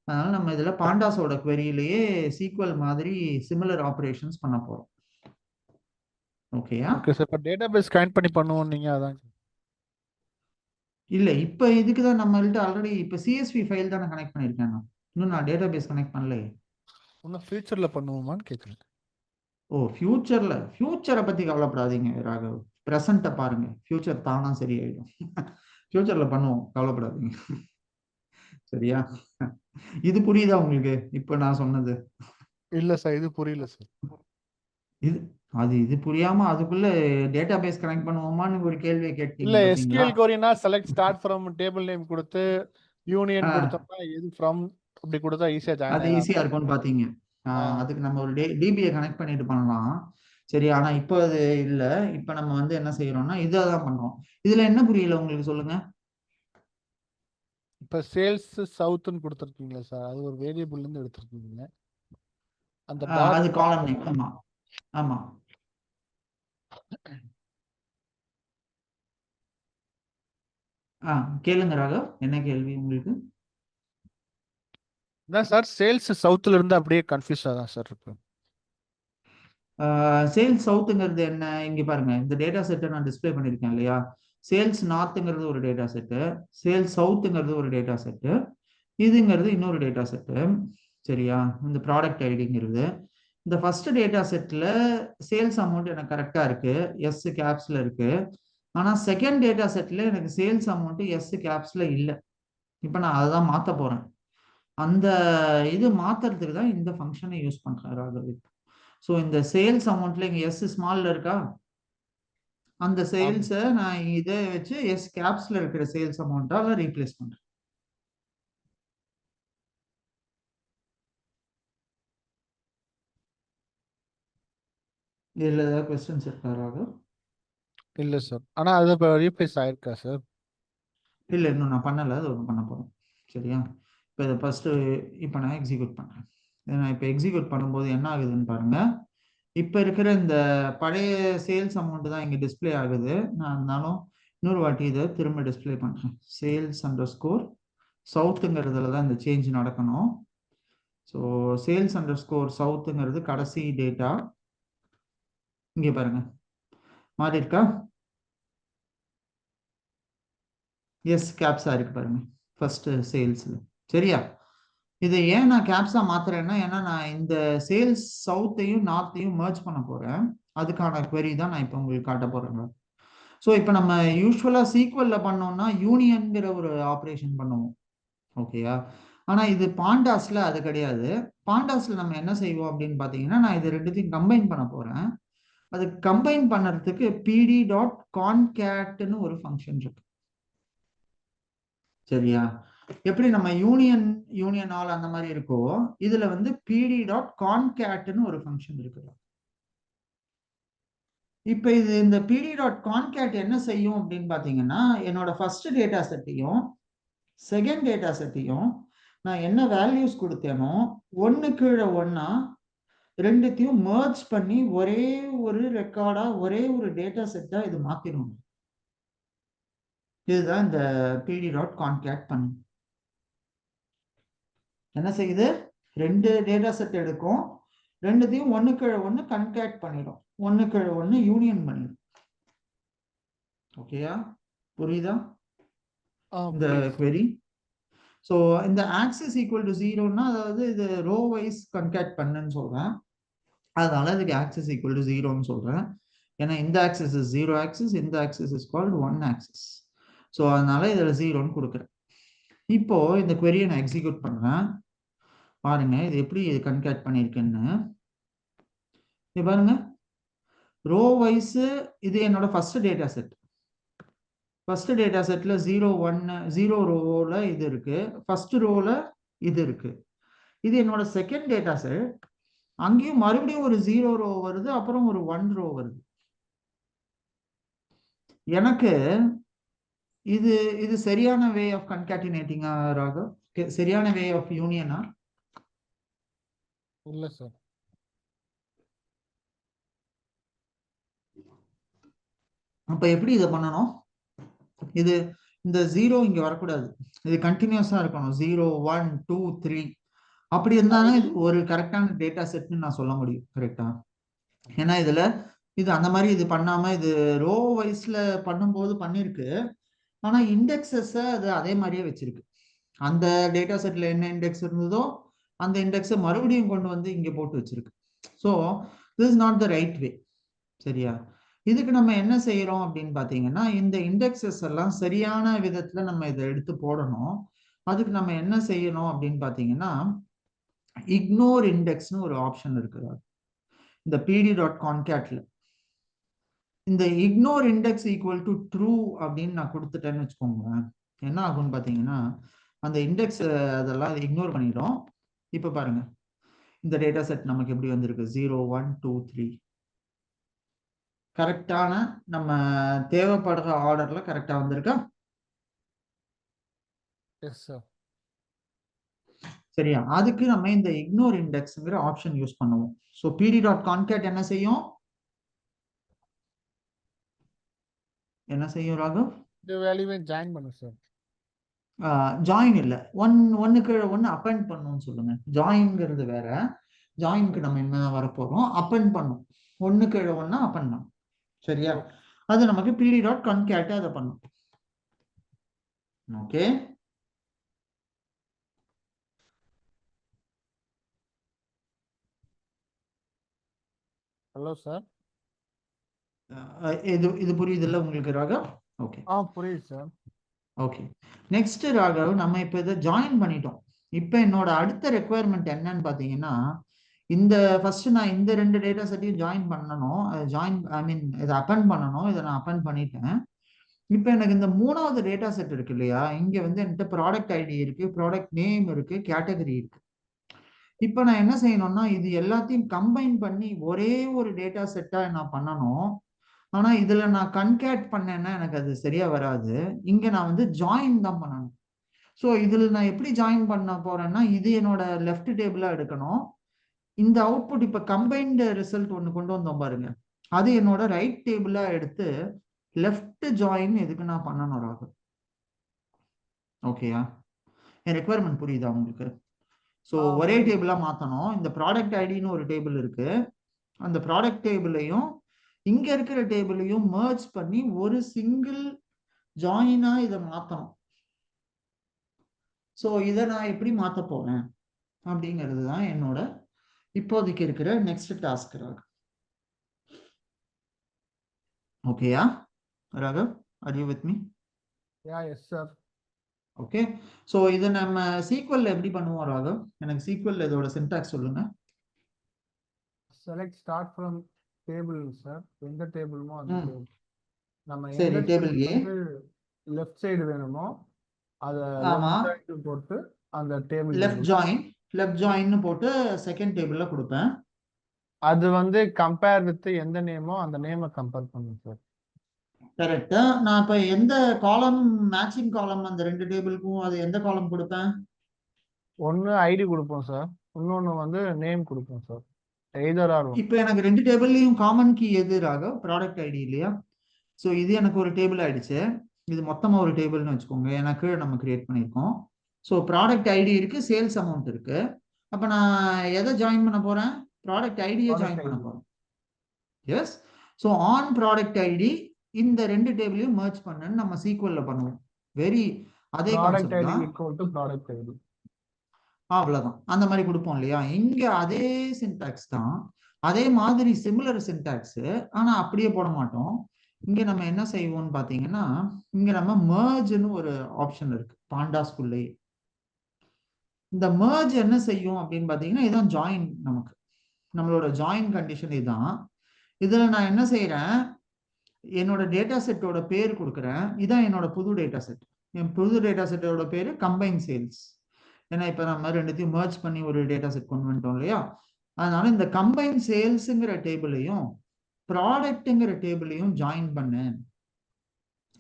அதனால நம்ம இதுல பாண்டாஸோட queryலயே சீக்வல் மாதிரி சிமிலர் ஆபரேஷன்ஸ் பண்ண போறோம். ஓகேயா? Okay sir. இப்போ டேட்டா பேஸ் கனெக்ட் பண்ணி பண்ணுவோம் நீங்க அதான். இல்ல, இப்ப இதுக்கு தான் நம்மள்ட்ட ஆல்ரெடி இப்ப சிஎஸ்வி ஃபைல் தானே கனெக்ட் பண்ணிருக்கேன். நான் இன்னும் நான் டேட்டா பேஸ் கனெக்ட் பண்ணலையே. இன்னும் ஃபியூச்சர்ல பண்ணுவோமான்னு கேட்குறேன். ஓ, ஃபியூச்சரை பத்தி கவலைப்படாதீங்க ராகவ். பிரசன்ட்டை பாருங்க, ஃபியூச்சர் தானா சரியாயிடும். ஃபியூச்சர்ல பண்ணுவோம், கவலைப்படாதீங்க. சரியா? இது புரியுதா உங்களுக்கு இப்ப நான் சொன்னது? இல்ல சார், இது புரியல சார். இது புரியாம அதுக்குள்ள டேட்டா பேஸ் கனெக்ட் பண்ணுவோமான்னு ஒரு கேள்வியை கேட்டீங்க. இல்ல, SQL கொரினா select start from table name கொடுத்து யூனியன் கொடுத்தோம்னா இது ஃப்ரம் அப்படி கொடுத்தா ஈஸியா ஜாயின் அது ஈஸியா இருக்கும்னு பாத்தீங்க. அதுக்கு நம்ம ஒரு டிபியை கனெக்ட் பண்ணிட்டு பண்ணலாம். சரி, ஆனா இப்போ அது இல்ல. இப்ப நம்ம வந்து என்ன செய்யறோம்னா இதான் பண்றோம். இதுல என்ன புரியல உங்களுக்கு சொல்லுங்க. இப்ப சேல்ஸ் சவுத்னு கொடுத்துருக்கீங்களா சார்? அது ஒரு வேரியபிள்ல இருந்து எடுத்துருக்கீங்க. அந்த அது காலம் நேம். ஆமா ஆமா. கேளுங்க ராகவ், என்ன கேள்வி உங்களுக்கு? சார் சேல்ஸ் சவுத்ல இருந்து அப்படியே கன்ஃபியூஸ் ஆதான் சார் இருக்கு. சேல்ஸ் சவுத்துங்கிறது என்ன? இங்க பாருங்க, இந்த டேட்டா செட்டை நான் டிஸ்பிளே பண்ணிருக்கேன் இல்லையா? சேல்ஸ் நார்த்துங்கிறது ஒரு டேட்டா செட்டு, சேல்ஸ் சவுத்துங்கிறது ஒரு டேட்டா செட்டு, இதுங்கிறது இன்னொரு டேட்டா செட்டு. சரியா? இந்த ப்ராடக்ட் ஐடிங்கிறது இந்த ஃபர்ஸ்ட் டேட்டா செட்ல சேல்ஸ் அமௌண்ட் எனக்கு கரெக்டா இருக்கு, எஸ் கேப்ஸ்ல இருக்கு. ஆனா செகண்ட் டேட்டா செட்ல எனக்கு சேல்ஸ் அமௌண்ட் எஸ் கேப்ஸ்ல இல்லை. இப்ப நான் அதான் மாத்த போறேன். அந்த இது மாத்துறதுக்கு தான் இந்த ஃபங்க்ஷனை யூஸ் பண்றேன் ராகவ். ஸோ இந்த சேல்ஸ் அமௌண்ட்ல இங்க எஸ் ஸ்மால்ல இருக்கா, அந்த சேல்ஸை நான் இதை வச்சு எஸ் கேப்ஸ்ல இருக்கிற சேல்ஸ் அமௌண்ட்டால ரீப்ளேஸ் பண்றேன். இதுல ஏதாவது கொஸ்டின்ஸ் இருக்கா ராகவ்? இல்ல சார், ஆனா அது இப்போ ரீப்ளேஸ் ஆயிருக்கா சார்? இல்லை, இன்னும் நான் பண்ணலை, அது ஒன்று பண்ண போறேன். சரியா? இப்போ இதை ஃபர்ஸ்ட் இப்போ நான் எக்ஸிக்யூட் பண்றேன். நான் இப்போ எக்ஸிக்யூட் பண்ணும்போது என்ன ஆகுதுன்னு பாருங்க. இப்போ இருக்கிற இந்த பழைய சேல்ஸ் அமௌண்ட் தான் இங்கே டிஸ்பிளே ஆகுது. நான் இருந்தாலும் இன்னொரு வாட்டி இதை திரும்ப டிஸ்பிளே பண்ணுறேன். சேல்ஸ் _ சவுத்துங்கிறதுல தான் இந்த சேஞ்ச் நடக்கணும். ஸோ சேல்ஸ் _ சவுத்துங்கிறது கடைசி டேட்டா. இங்கே பாருங்க, மாறி இருக்கா? எஸ் கேப்ஸா இருக்கு பாருங்க ஃபர்ஸ்ட் சேல்ஸ்ல. சரியா? இதை ஏன் நான் கேப்ஸா மாத்துறேன்னா, ஏன்னா நான் இந்த சேல்ஸ் சவுத்தையும் நார்த்தையும் மர்ஜ் பண்ண போறேன். அதுக்கான query தான் நான் இப்போ உங்களுக்கு காட்ட போறேங்க. ஸோ இப்போ நம்ம யூஸ்வலா சீக்வல்ல பண்ணோம்னா யூனியன்ங்கிற ஒரு ஆப்ரேஷன் பண்ணுவோம். ஓகேயா? ஆனா இது பாண்டாஸ்ல அது கிடையாது. பாண்டாஸ்ல நம்ம என்ன செய்வோம் அப்படின்னு பார்த்தீங்கன்னா, நான் இது ரெண்டுத்தையும் கம்பைன் பண்ண போறேன். அது கம்பைன் பண்ணுறதுக்கு pd.concat-ன்னு ஒரு ஃபங்க்ஷன் இருக்கு. சரியா? எப்படி நம்ம யூனியன் ஆல் அந்த மாதிரி இருக்கோ, இதுல வந்து pd.concat-ன்னு ஒரு ஃபங்க்ஷன் இருக்கு. இப்ப இது இந்த pd.concat என்ன செய்யும் அப்படின்னு பாத்தீங்கன்னா, என்னோட ஃபர்ஸ்ட் டேட்டா செட்டையும் செகண்ட் டேட்டா செட்டையும் நான் என்ன வேல்யூஸ் கொடுத்தேனோ ஒன்னு கீழே ஒன்னா ரெண்டுத்தையும் மர்ஜ் பண்ணி ஒரே ஒரு ரெக்கார்டா ஒரே ஒரு டேட்டா செட்டா இது மாத்திரும். இதுதான் இந்த pd.concat பண்ணும். என்ன செய்யுது? ரெண்டு டேட்டா செட் எடுக்கும், ரெண்டுத்தையும் ஒன்னு கீழே ஒன்னு கன்கேட் பண்ணிடும், ஒன்னு கீழே ஒன்னு யூனியன் பண்ணிடும். ஓகேயா? புரியுதா இந்த query? ஸோ இந்த ஆக்சிஸ் ஈக்குவல் டு 0ன்னா அதாவது இது ரோ வைஸ் கன்கேட் பண்ணுன்னு சொல்றேன். அதனால இதுக்கு ஆக்சிஸ் ஈக்குவல் டு 0ன்னு சொல்றேன். ஏன்னா இந்த ஆக்சிஸ் இஸ் 0 ஆக்சிஸ், இந்த axis is called 1 axis. So அதனால இதில் 0ன்னு கொடுக்குறேன். இப்போ இந்த query-யை நான் எக்ஸிக்யூட் பண்றேன். பாருங்க இது எப்படி கன்கேட் பண்ணியிருக்கேன்னு. இது பாருங்க, ரோ வைஸ் இது என்னோட first data set. First data செட்ல 0 ரோல இது இருக்கு, ஃபர்ஸ்ட் ரோல இது இருக்கு. இது என்னோட செகண்ட் டேட்டா செட். அங்கேயும் மறுபடியும் ஒரு 0 ரோ வருது, அப்புறம் ஒரு 1 ரோ வருது. எனக்கு இது இது சரியான வே ஆஃப் கன்காட்டினேட்டிங்கா ராகவ்? சரியான வே ஆஃப் யூனியனா? இல்ல சார். அப்ப எப்படி இதை பண்ணணும்? இது இந்த 0 இங்க வரக்கூடாது, இது கண்டினியூஸா இருக்கணும். 0 1 2 3 அப்படி இருந்தாலும் இது ஒரு கரெக்டான டேட்டா செட்னு நான் சொல்ல முடியும். கரெக்டா? ஏன்னா இதுல இது அந்த மாதிரி இது பண்ணாம இது ரோ வைஸ்ல பண்ணும்போது பண்ணிருக்கு, ஆனா இண்டெக்ஸஸ் அது அதே மாதிரியே வச்சிருக்கு. அந்த டேட்டா செட்ல என்ன இண்டெக்ஸ் இருந்ததோ அந்த இண்டெக்ஸை மறுபடியும் கொண்டு வந்து இங்க போட்டு வச்சிருக்கு. So this is not the right way. சரியா? இதுக்கு நம்ம என்ன செய்யறோம் அப்படின்னு பாத்தீங்கன்னா, இந்த இண்டெக்ஸஸ் எல்லாம் சரியான விதத்துல நம்ம இதை எடுத்து போடணும். அதுக்கு நம்ம என்ன செய்யணும் அப்படின்னு பாத்தீங்கன்னா, இக்னோர் இண்டெக்ஸ்னு ஒரு ஆப்ஷன் இருக்குது இந்த pd.concatல. இந்த ignore index equal to true அப்படின்னு நான் கொடுத்துட்டேன்னு வச்சுக்கோங்களேன், என்ன ஆகும்னு பாத்தீங்கன்னா அந்த இண்டெக்ஸ் அதெல்லாம் இக்னோர் பண்ணிடும். இப்ப பாருங்க இந்த டேட்டா செட் நமக்கு எப்படி வந்திருக்கு? 0 1 2 3 கரெக்டான நம்ம தேவைப்படுற ஆர்டர்ல கரெக்டா வந்திருக்கா? சரியா? அதுக்கு நம்ம இந்த இக்னோர் இண்டெக்ஸ்ங்கிற ஆப்ஷன் யூஸ் பண்ணுவோம். ஸோ pd.concat என்ன செய்யும்? என்ன செய்யும் ராகவ்? இந்த வேல்யூவை ஜாயின் பண்ணும் சார். ஜாயின் இல்ல, ஒன்னுக்கு ஒன்னு அப்பெண்ட் பண்ணணும்னு சொல்லுங்க. ஜாயின்ங்கிறது வேற. ஜாயின்க்கு நம்ம என்ன வரப்போறோம்? அப்பெண்ட் பண்ணும். ஒன்னுக்கு ஒன்னா அப்பெண்ட் பண்ணும். சரியா? அது நமக்கு pd.concat அதை பண்ணும். ஓகே. Hello sir. இது புரியுது இல்ல உங்களுக்கு ராகவ்? ஓகே. புரியுது சார். ஓகே. நெக்ஸ்ட் ராகவ், நம்ம இப்ப இதை ஜாயின் பண்ணிட்டோம். இப்ப என்னோட அடுத்த ரெக்குவயர்மெண்ட் என்னன்னு பாத்தீங்கன்னா, இந்த ஃபர்ஸ்ட் நான் இந்த ரெண்டு டேட்டா செட்டையும் ஜாயின் பண்ணணும். இதை அப்பெண்ட் பண்ணணும். இதை நான் அப்பெண்ட் பண்ணிட்டேன். இப்போ எனக்கு இந்த மூணாவது டேட்டா செட் இருக்கு இல்லையா, இங்க வந்து என்கிட்ட ப்ராடக்ட் ஐடி இருக்கு, ப்ராடக்ட் நேம் இருக்கு, கேட்டகரி இருக்கு. இப்போ நான் என்ன செய்யணும்னா இது எல்லாத்தையும் கம்பைன் பண்ணி ஒரே ஒரு டேட்டா செட்டா நான் பண்ணணும். ஆனா இதுல நான் கன்கேட் பண்ணேன்னா எனக்கு அது சரியா வராது. இங்க நான் வந்து ஜாயின் தான் பண்ணணும். ஸோ இதுல நான் எப்படி ஜாயின் பண்ண போறேன்னா, இது என்னோட லெஃப்ட் டேபிளா எடுக்கணும். இந்த அவுட்புட் இப்ப கம்பைன்டு ரிசல்ட் ஒன்று கொண்டு வந்தோம் பாருங்க, அது என்னோட ரைட் டேபிளா எடுத்து லெஃப்ட் ஜாயின் எதுக்கு நான் பண்ணணும் ராகு? ஓகேயா? என் ரெக்குவயர்மெண்ட் புரியுதா உங்களுக்கு? ஸோ ஒரே டேபிளா மாத்தணும். இந்த ப்ராடக்ட் ஐடின்னு ஒரு டேபிள் இருக்கு, அந்த ப்ராடக்ட் டேபிளையும் இங்க இருக்கிற டேபிளையும் மர்ஜ் பண்ணி ஒரு சிங்கிள் ஜாயினா இதை மாத்தணும். ஸோ இதை நான் எப்படி மாத்த போறேன் அப்படிங்கிறது தான் என்னோட இப்போதைக்கு இருக்கிற நெக்ஸ்ட் டாஸ்க். ஓகேயா Raghav, are you with me? Yes sir. Okay, so இதை நம்ம சீக்வல்ல எப்படி பண்ணுவோம் ராகவ்? எனக்கு சீக்வல் இதோட சின்டாக்ஸ் சொல்லுங்க. Select start from table sir. எந்த டேபிளுமோ அந்த டேபிள் நம்ம சரி, எந்த டேபிள் ஏ வந்து லெஃப்ட் சைடு வேணுமோ அதை ஆமா, லெஃப்ட் சைடு போட்டு அந்த டேபிள் லெஃப்ட் ஜாயின் போட்டு செகண்ட் டேபிள்ல கொடுப்பேன். அது வந்து கம்பேர் வித் எந்த நேமோ அந்த நேமை கம்பேர் பண்ணுங்க சார். கரெக்டா. நான் இப்ப எந்த காலம் மேட்சிங் காலம் அந்த ரெண்டு டேபிளுக்கும் அது எந்த காலம் கொடுப்பேன்? ஒன்று ஐடி கொடுப்போம் சார், இன்னொன்று வந்து நேம் கொடுப்போம் சார். Either R one. இப்போ எனக்கு ரெண்டு டேபிள்லயும் காமன் கீ எது ராகவ்? ப்ராடக்ட் ஐடி இல்லையா? ஸோ இது எனக்கு ஒரு டேபிள் ஆயிடுச்சு. இது மொத்தமா ஒரு டேபிள்னு வச்சுக்கோங்க, எனக்கு நம்ம கிரியேட் பண்ணியிருக்கோம். ஸோ ப்ராடக்ட் ஐடி இருக்கு, சேல்ஸ் அமௌண்ட் இருக்கு. அப்போ நான் எதை ஜாயின் பண்ண போறேன்? ப்ராடக்ட் ஐடியை ஜாயின் பண்ண போறேன். Yes. So on product ID இந்த ரெண்டு டேபிளையும் மர்ஜ் பண்ணன்னு நம்ம சீக்வல்ல பண்ணுவோம். வெரி அதே கான்செப்ட் தான். ப்ராடக்ட் ஐடி அவ்வளவுதான், அந்த மாதிரி கொடுப்போம் இல்லையா? இங்க அதே சின்டாக்ஸ் தான், அதே மாதிரி சிமிலர் சின்டாக்ஸ், ஆனா அப்படியே போட மாட்டோம். இங்க நம்ம என்ன செய்வோம்னு பாத்தீங்கன்னா, இங்க நம்ம மர்ஜ்னு ஒரு ஆப்ஷன் இருக்கு பாண்டாஸ்குள்ளே. இந்த மர்ஜ் என்ன செய்யும் அப்படின்னு பாத்தீங்கன்னா, இதுதான் ஜாயின். நமக்கு நம்மளோட ஜாயின் கண்டிஷன் இதுதான். இதுல நான் என்ன செய்யறேன், என்னோட டேட்டா செட்டோட பேர் கொடுக்குறேன். இதான் என்னோட புது டேட்டா செட். என் புது டேட்டா செட்டோட பேரு கம்பைன் சேல்ஸ். ஏன்னா இப்ப நம்ம ரெண்டுத்தையும் மர்ஜ் பண்ணி ஒரு டேட்டா செட் கொண்டு வந்துட்டோம் இல்லையா? அதனால இந்த கம்பைன் சேல்ஸுங்கிற டேபிளையும் ப்ராடக்ட்ங்கிற டேபிளையும் ஜாயின் பண்ணு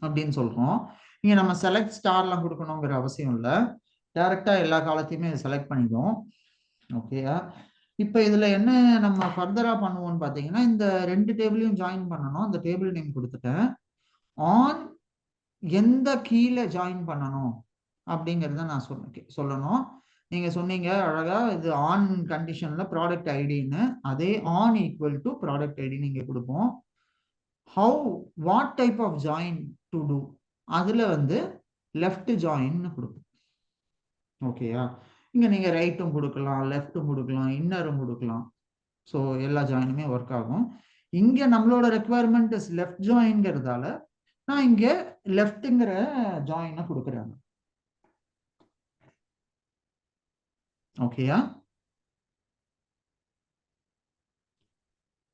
அப்படின்னு சொல்றோம். இங்க நம்ம செலக்ட் ஸ்டார்லாம் கொடுக்கணுங்கிற அவசியம் இல்லை, டைரக்டா எல்லா காலத்தையுமே செலக்ட் பண்ணிடும். ஓகேயா? இப்ப இதுல என்ன நம்ம ஃபர்தரா பண்ணுவோம்னு பாத்தீங்கன்னா, இந்த ரெண்டு டேபிளையும் ஜாயின் பண்ணணும். அந்த டேபிள் நேம் கொடுத்துட்டேன். ஆன் எந்த கீழே ஜாயின் பண்ணணும் அப்படிங்கிறத நான் சொல்லணும். நீங்க சொன்னீங்க அழகா, இது ஆன் கண்டிஷன்ல ப்ராடக்ட் ஐடின்னு, அதே on equal to product ID நீங்க கொடுப்போம். How what type of join to do, அதுல வந்து லெஃப்ட் ஜாயின் கொடுப்போம். ஓகேயா? இங்க நீங்க ரைட்டும் கொடுக்கலாம், லெஃப்ட்டும் கொடுக்கலாம், இன்னரும் கொடுக்கலாம். ஸோ எல்லா ஜாயினுமே ஒர்க் ஆகும். இங்க நம்மளோட ரெக்குவயர்மெண்ட் லெஃப்ட் ஜாயின்ங்கிறதால நான் இங்க லெஃப்ட்ங்கிற ஜாயினை கொடுக்குறேன். ஓகேயா?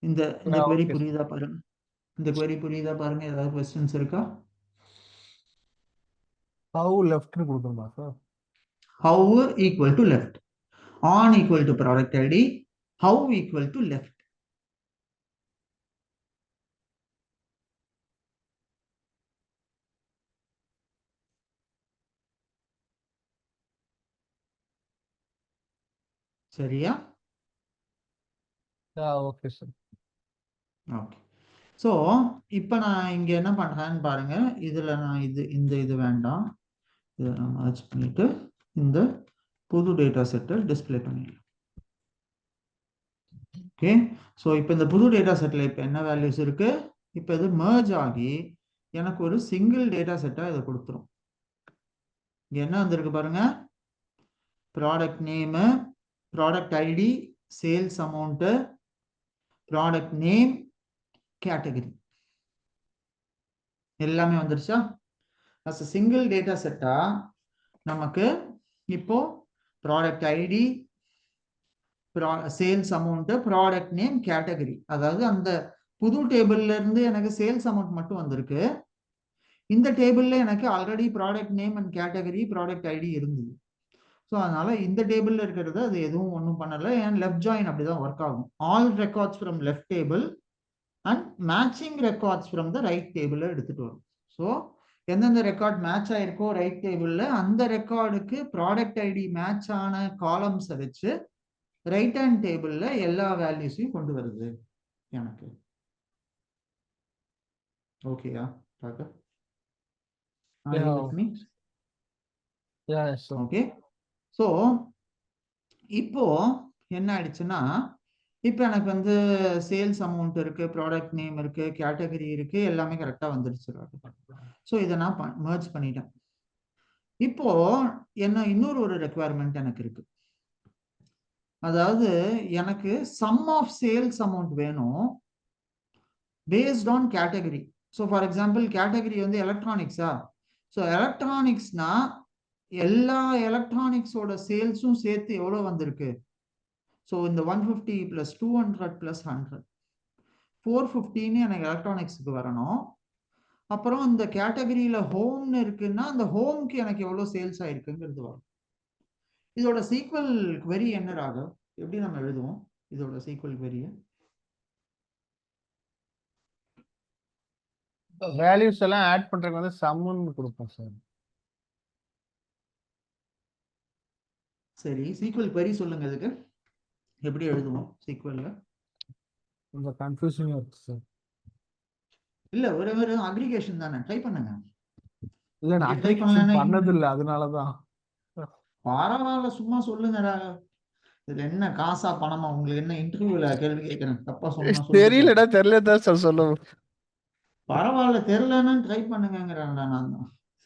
இந்த query புரியுதா பாருங்க, இந்த query புரியுதா பாருங்க. ஏதாவது क्वेश्चंस இருக்கா? how left னு கொடுக்கணுமா sir? how equal to left, on equal to product id, how equal to left. சரியா? Okay sir. ஓகே. ஸோ இப்போ நான் இங்க என்ன பண்றேன்னு பாருங்க. இதுல நான் இது வேண்டாம், இதை நான் மர்ஜ் பண்ணிட்டு இந்த புது டேட்டா செட்டை டிஸ்பிளே பண்ணிடலாம். ஓகே. ஸோ இப்போ இந்த புது டேட்டா செட்ல இப்போ என்ன வேல்யூஸ் இருக்கு? இப்போ இது மர்ஜ் ஆகி எனக்கு ஒரு சிங்கிள் டேட்டா செட்டா இதை கொடுத்துரும். இங்க என்ன வந்திருக்கு பாருங்க, product name, product ID, sales amount, product name, category எல்லாமே வந்துருச்சா? அஸ் சிங்கிள் டேட்டா செட்டா நமக்கு இப்போ product ID, sales amount, product name, category, அதாவது அந்த புது டேபிள்ல இருந்து எனக்கு சேல்ஸ் அமௌண்ட் மட்டும் வந்திருக்கு. இந்த டேபிள்ல எனக்கு already product name and category, product ID இருந்தது. ஸோ அதனால இந்த டேபிள்ல இருக்கிறது அது எதுவும் ஒன்றும் பண்ணலை. ஏன் லெஃப்ட் ஜாயின் அப்படிதான் ஒர்க் ஆகும். All records from left table and matching records from the right table எடுத்துட்டு வரும். ஸோ எந்தெந்த ரெக்கார்ட் மேட்ச் ஆயிருக்கோ ரைட் டேபிள்ல, அந்த ரெக்கார்டுக்கு ப்ராடக்ட் ஐடி மேட்ச் ஆன காலம்ஸை வச்சு ரைட் ஹேண்ட் டேபிள்ல எல்லா வேல்யூஸையும் கொண்டு வருது எனக்கு. ஓகேயா? ஓகே. ஸோ இப்போ என்ன ஆயிடுச்சுன்னா, இப்போ எனக்கு வந்து சேல்ஸ் அமௌண்ட் இருக்கு, ப்ராடக்ட் நேம் இருக்கு, கேட்டகரி இருக்கு, எல்லாமே கரெக்டா வந்துருச்சு. ஸோ இதை நான் மர்ஜ் பண்ணிட்டேன். இப்போ என்ன இன்னொரு ரெக்குவயர்மெண்ட் எனக்கு இருக்கு. அதாவது எனக்கு சம் ஆஃப் சேல்ஸ் அமௌண்ட் வேணும் based on category. So for example category வந்து எலக்ட்ரானிக்ஸா, ஸோ எலக்ட்ரானிக்ஸ்னா எல்லா எலக்ட்ரானிக்ஸோட சேல்ஸும் சேர்த்து எவ்வளோ வந்திருக்கு? ஸோ இந்த 150 + 200 + 100 450 எனக்கு எலக்ட்ரானிக்ஸுக்கு வரணும். அப்புறம் இந்த கேட்டகரியில ஹோம்னு இருக்குன்னா அந்த ஹோம்க்கு எனக்கு எவ்வளவு சேல்ஸ் ஆயிருக்குங்கிறது வரும். இதோட சீக்வல் query என்ன ராகவ்? எப்படி நம்ம எழுதுவோம் இதோட சீக்வல் query? வேல்யூஸ் எல்லாம் ஆட் பண்றதுக்கு வந்து சம்முன்னு கொடுப்போம் சார். சரி, சீக்வல் query சொல்லுங்க. இதுக்கு எப்படி எழுதுவோம் சீக்வல்ல? கொஞ்சம் கன்ஃபியூசிங்கா இருக்கு சார். இல்ல ஒரு ஒரு அக்ரிகேஷன் தானே, ட்ரை பண்ணுங்க. இல்ல நான் ட்ரை அப்ளிகேஷன் பண்ணலன்னா பண்ணது இல்லை, அதனாலதான். பரவாயில்ல, சும்மா சொல்லுங்க ராகவ். இதுல என்ன காசா பணமா? உங்களுக்கு என்ன இன்டர்வியூல கேள்வி கேட்கிறேன், தப்பா சொன்னா சொல்லிட்டு தெரியலடா, தெரியல தான் சார் சொல்லுவோம். பரவாயில்ல, தெரியலன்னு ட்ரை பண்ணுங்கிறேன்டா.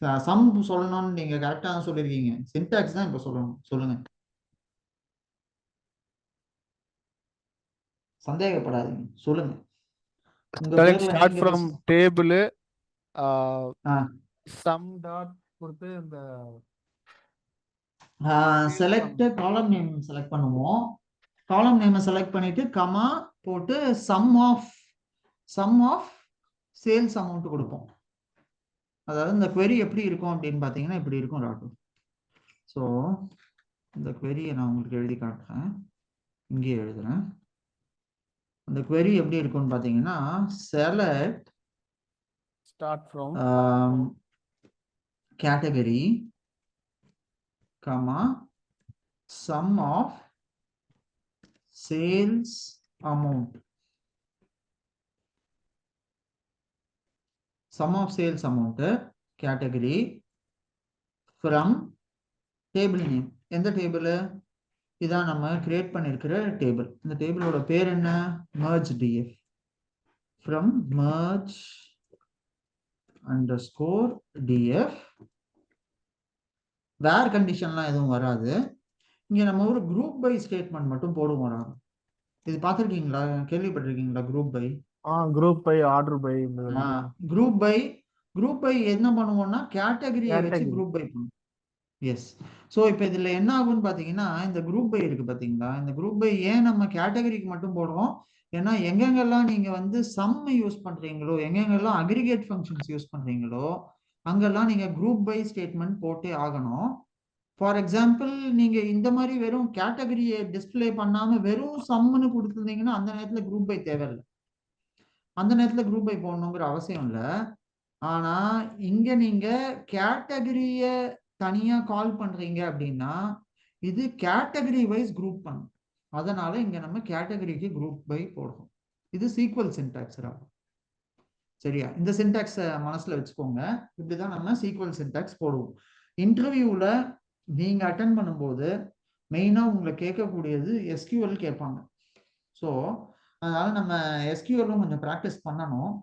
நான் சம் சொல்லணும்னு நீங்க கரெக்டா தான் சொல்லிருக்கீங்க, சின்டாக்ஸ் தான் இப்ப சொல்லணும். சொல்லுங்க, சந்தேகப்படாதீங்க, சொல்லுங்க. உங்க பேர்ல ஸ்டார்ட் நீங்க ஃப்ரம் first. டேபிள் ஆ, சம் டாட் கொடுத்து இந்த செலக்ட் காலம் நேம் செலக்ட் பண்ணுவோம். காலம் நேம் செலக்ட் பண்ணிட்டு கமா போட்டு சம் ஆஃப் சேல்ஸ் அமௌண்ட் கொடுப்போம். அதாவது இந்த query எப்படி இருக்கும் அப்படின்னு பாத்தீங்கன்னா இப்படி இருக்கும் ராகு. ஸோ இந்த query நான் உங்களுக்கு எழுதி காட்டுறேன், இங்கே எழுதுறேன். அந்த query எப்படி இருக்கும்னு பாத்தீங்கன்னா select start from category comma sum of sales amount, sum of sales amount category from table name. எந்த டேபிள்? இதான் நம்ம கிரியேட் பண்ணிருக்கிற டேபிள். இந்த டேபிளோட பேர் என்ன? merge df. from merge underscore df. வேர் கண்டிஷன்லாம் எதுவும் வராது. இங்க நம்ம ஒரு குரூப் பை ஸ்டேட்மெண்ட் மட்டும் போடுவோம். இது பார்த்துருக்கீங்களா, கேள்விப்பட்டிருக்கீங்களா group by? Group by, order by. Group by என்ன பண்ணுவோம்னா கேட்டகரியை வச்சு குரூப் பை பண்ணுவோம். எஸ். ஸோ இப்போ இதுல என்ன ஆகும்னு பாத்தீங்கன்னா இந்த குரூப் பை இருக்கு பாத்தீங்களா, இந்த குரூப் பை ஏன் நம்ம கேட்டகரிக்கு மட்டும் போடுறோம்? ஏன்னா எங்கெங்கெல்லாம் நீங்க வந்து சம் யூஸ் பண்றீங்களோ, எங்கெங்கெல்லாம் அக்ரிகேட் ஃபங்க்ஷன்ஸ் யூஸ் பண்றீங்களோ, அங்கெல்லாம் நீங்க குரூப் பை ஸ்டேட்மெண்ட் போட்டே ஆகணும். ஃபார் எக்ஸாம்பிள் நீங்க இந்த மாதிரி வெறும் கேட்டகரியை டிஸ்பிளே பண்ணாம வெறும் சம்னு கொடுத்துருந்தீங்கன்னா அந்த நேரத்துல குரூப் பை தேவையில்லை, அந்த நேரத்துல குரூப் பை போடணுங்கிற அவசியம் இல்லை. ஆனா இங்க நீங்க கேட்டகரிய தனியா கால் பண்றீங்க அப்படின்னா இது கேட்டகரி வைஸ் குரூப் பண்ணும். அதனால இங்க நம்ம கேட்டகரிக்கு குரூப் பை போடுறோம். இது சீக்வல் சின்டாக்ஸ் ஆகும். சரியா? இந்த சின்டாக்ஸ் மனசுல வச்சுக்கோங்க. இப்படிதான் நம்ம சீக்வல் சின்டாக்ஸ் போடுவோம். இன்டர்வியூல நீங்க அட்டன் பண்ணும்போது மெயினா உங்களை கேட்கக்கூடியது எஸ்கியூஎல் கேட்பாங்க. ஸோ அதனால நம்ம எஸ்கியூஎல்லும் கொஞ்சம் ப்ராக்டிஸ் பண்ணணும்.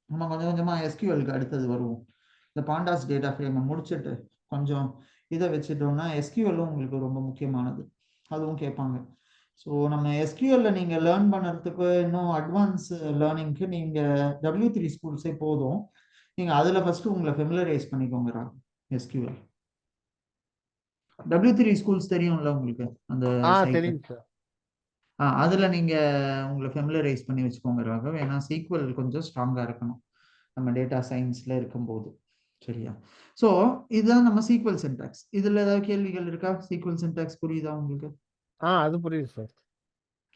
நம்ம கொஞ்சம் கொஞ்சமா எஸ்கியூஎலுக்கு அடுத்தது வருவோம். இந்த பாண்டாஸ் டேட்டா ஃப்ரேமை முடிச்சுட்டு கொஞ்சம் இதை வச்சுட்டோம்னா எஸ்கியூஎல்லும் உங்களுக்கு ரொம்ப முக்கியமானது, அதுவும் கேட்பாங்க. ஸோ நம்ம எஸ்கியூஎல்ல நீங்க லேர்ன் பண்ணுறதுக்கு இன்னும் அட்வான்ஸ் லேர்னிங்க்கு நீங்க W3 ஸ்கூல்ஸே போதும். நீங்க அதுல ஃபர்ஸ்ட் உங்களை ஃபெமிலரைஸ் பண்ணிக்கோங்க எஸ்கியூஎல். W3 ஸ்கூல்ஸ் தெரியும்ல உங்களுக்கு, அந்த தெரியும் சார். அதுல நீங்க உங்களை ஃபெமிலரைஸ் பண்ணி வச்சுக்கோங்க ராகவ். ஏன்னா சீக்வல் கொஞ்சம் ஸ்ட்ராங்கா இருக்கணும் நம்ம டேட்டா சயின்ஸ்ல இருக்கும்போது. சரியா? ஸோ இதுதான் நம்ம சீக்வல் சின்டாக்ஸ். இதுல ஏதாவது கேள்விகள் இருக்கா? சீக்வல் சின்டாக்ஸ் புரியுதா உங்களுக்கு? அது புரியுது சார்.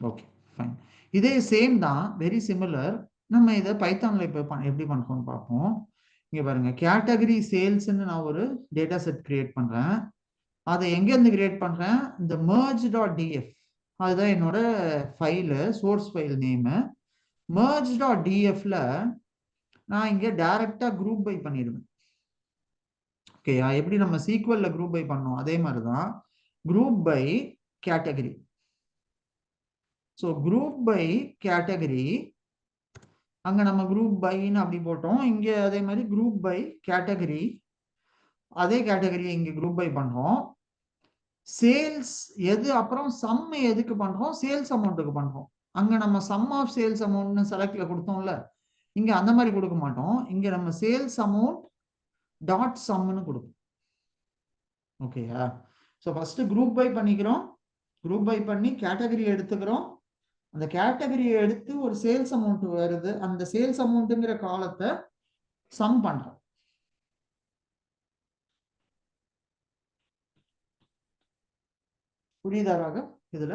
Okay, fine. இதே சேம் தான், வெரி சிமிலர். நம்ம இதை பைத்தான்ல இப்போ எப்படி பண்றோம்னு பார்ப்போம். இங்க பாருங்க, கேட்டகரி சேல்ஸ்ன்னு நான் ஒரு டேட்டா செட் கிரியேட் பண்றேன். அதை எங்கேருந்து கிரியேட் பண்றேன்? இந்த merge.df, அதுதான் என்னோட ஃபைலு, சோர்ஸ் ஃபைல் நேமு. merge.dfல நான் இங்க டைரக்டா குரூப் பை பண்ணிடுவேன். ஓகேயா? எப்படி நம்ம சீக்வல்ல குரூப் பை பண்ணோம் அதே மாதிரிதான் group by category. So group by category, அங்க நம்ம குரூப் பைன்னு அப்படி போட்டோம். இங்க அதே மாதிரி குரூப் பை கேட்டகரி, அதே கேட்டகரியை இங்க குரூப் பை பண்றோம். சேல்ஸ் எது, அப்புறம் சம் எதுக்கு பண்றோம்? சேல்ஸ் அமௌண்ட்டுக்கு பண்றோம். அங்க நம்ம சம் ஆஃப் சேல்ஸ் அமௌண்ட்னு செலக்ட்ல கொடுத்தோம்ல, இங்க அந்த மாதிரி கொடுக்க மாட்டோம். இங்க நம்ம சேல்ஸ் அமௌண்ட் டாட் சம்னு கொடுப்போம். ஓகேயா? ஸோ ஃபர்ஸ்ட் குரூப் பை பண்ணிக்கிறோம். குரூப் பை பண்ணி கேட்டகரி எடுத்துக்கிறோம். அந்த கேட்டகரியை எடுத்து ஒரு சேல்ஸ் அமௌண்ட் வருது, அந்த சேல்ஸ் அமௌண்ட்டுங்கிற காலத்தை சம் பண்றோம். புரியுதா ராகவ்? இதுல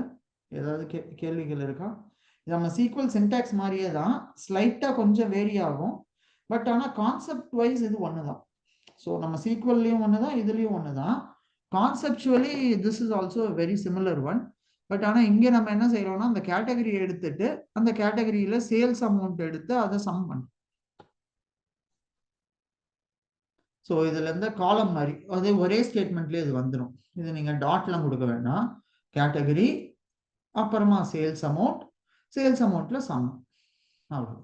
ஏதாவது கேள்விகள் இருக்கா? நம்ம சீக்வல் சின்டாக்ஸ் மாதிரியே தான், ஸ்லைட்டா கொஞ்சம் வேரி ஆகும். பட் ஆனா கான்செப்ட் வைஸ் இது ஒண்ணுதான். ஸோ நம்ம சீக்வல்லையும் ஒண்ணுதான், இதுலயும் ஒண்ணுதான். Conceptually this is also very similar one. But ஆனா இங்க நம்ம என்ன செய்யறோம்னா அந்த கேட்டகரி எடுத்துட்டு அந்த கேட்டகரியில சேல்ஸ் அமௌண்ட் எடுத்து அதை சம் பண்ணும். ஸோ இதுல இருந்த காலம் மாதிரி அது ஒரே ஸ்டேட்மெண்ட்லேயே இது வந்துடும். இது நீங்க டாட்லாம் கொடுக்க வேண்டாம். கேட்டகரி அப்புறமா சேல்ஸ் அமௌண்ட்ல சம். அவ்வளோ.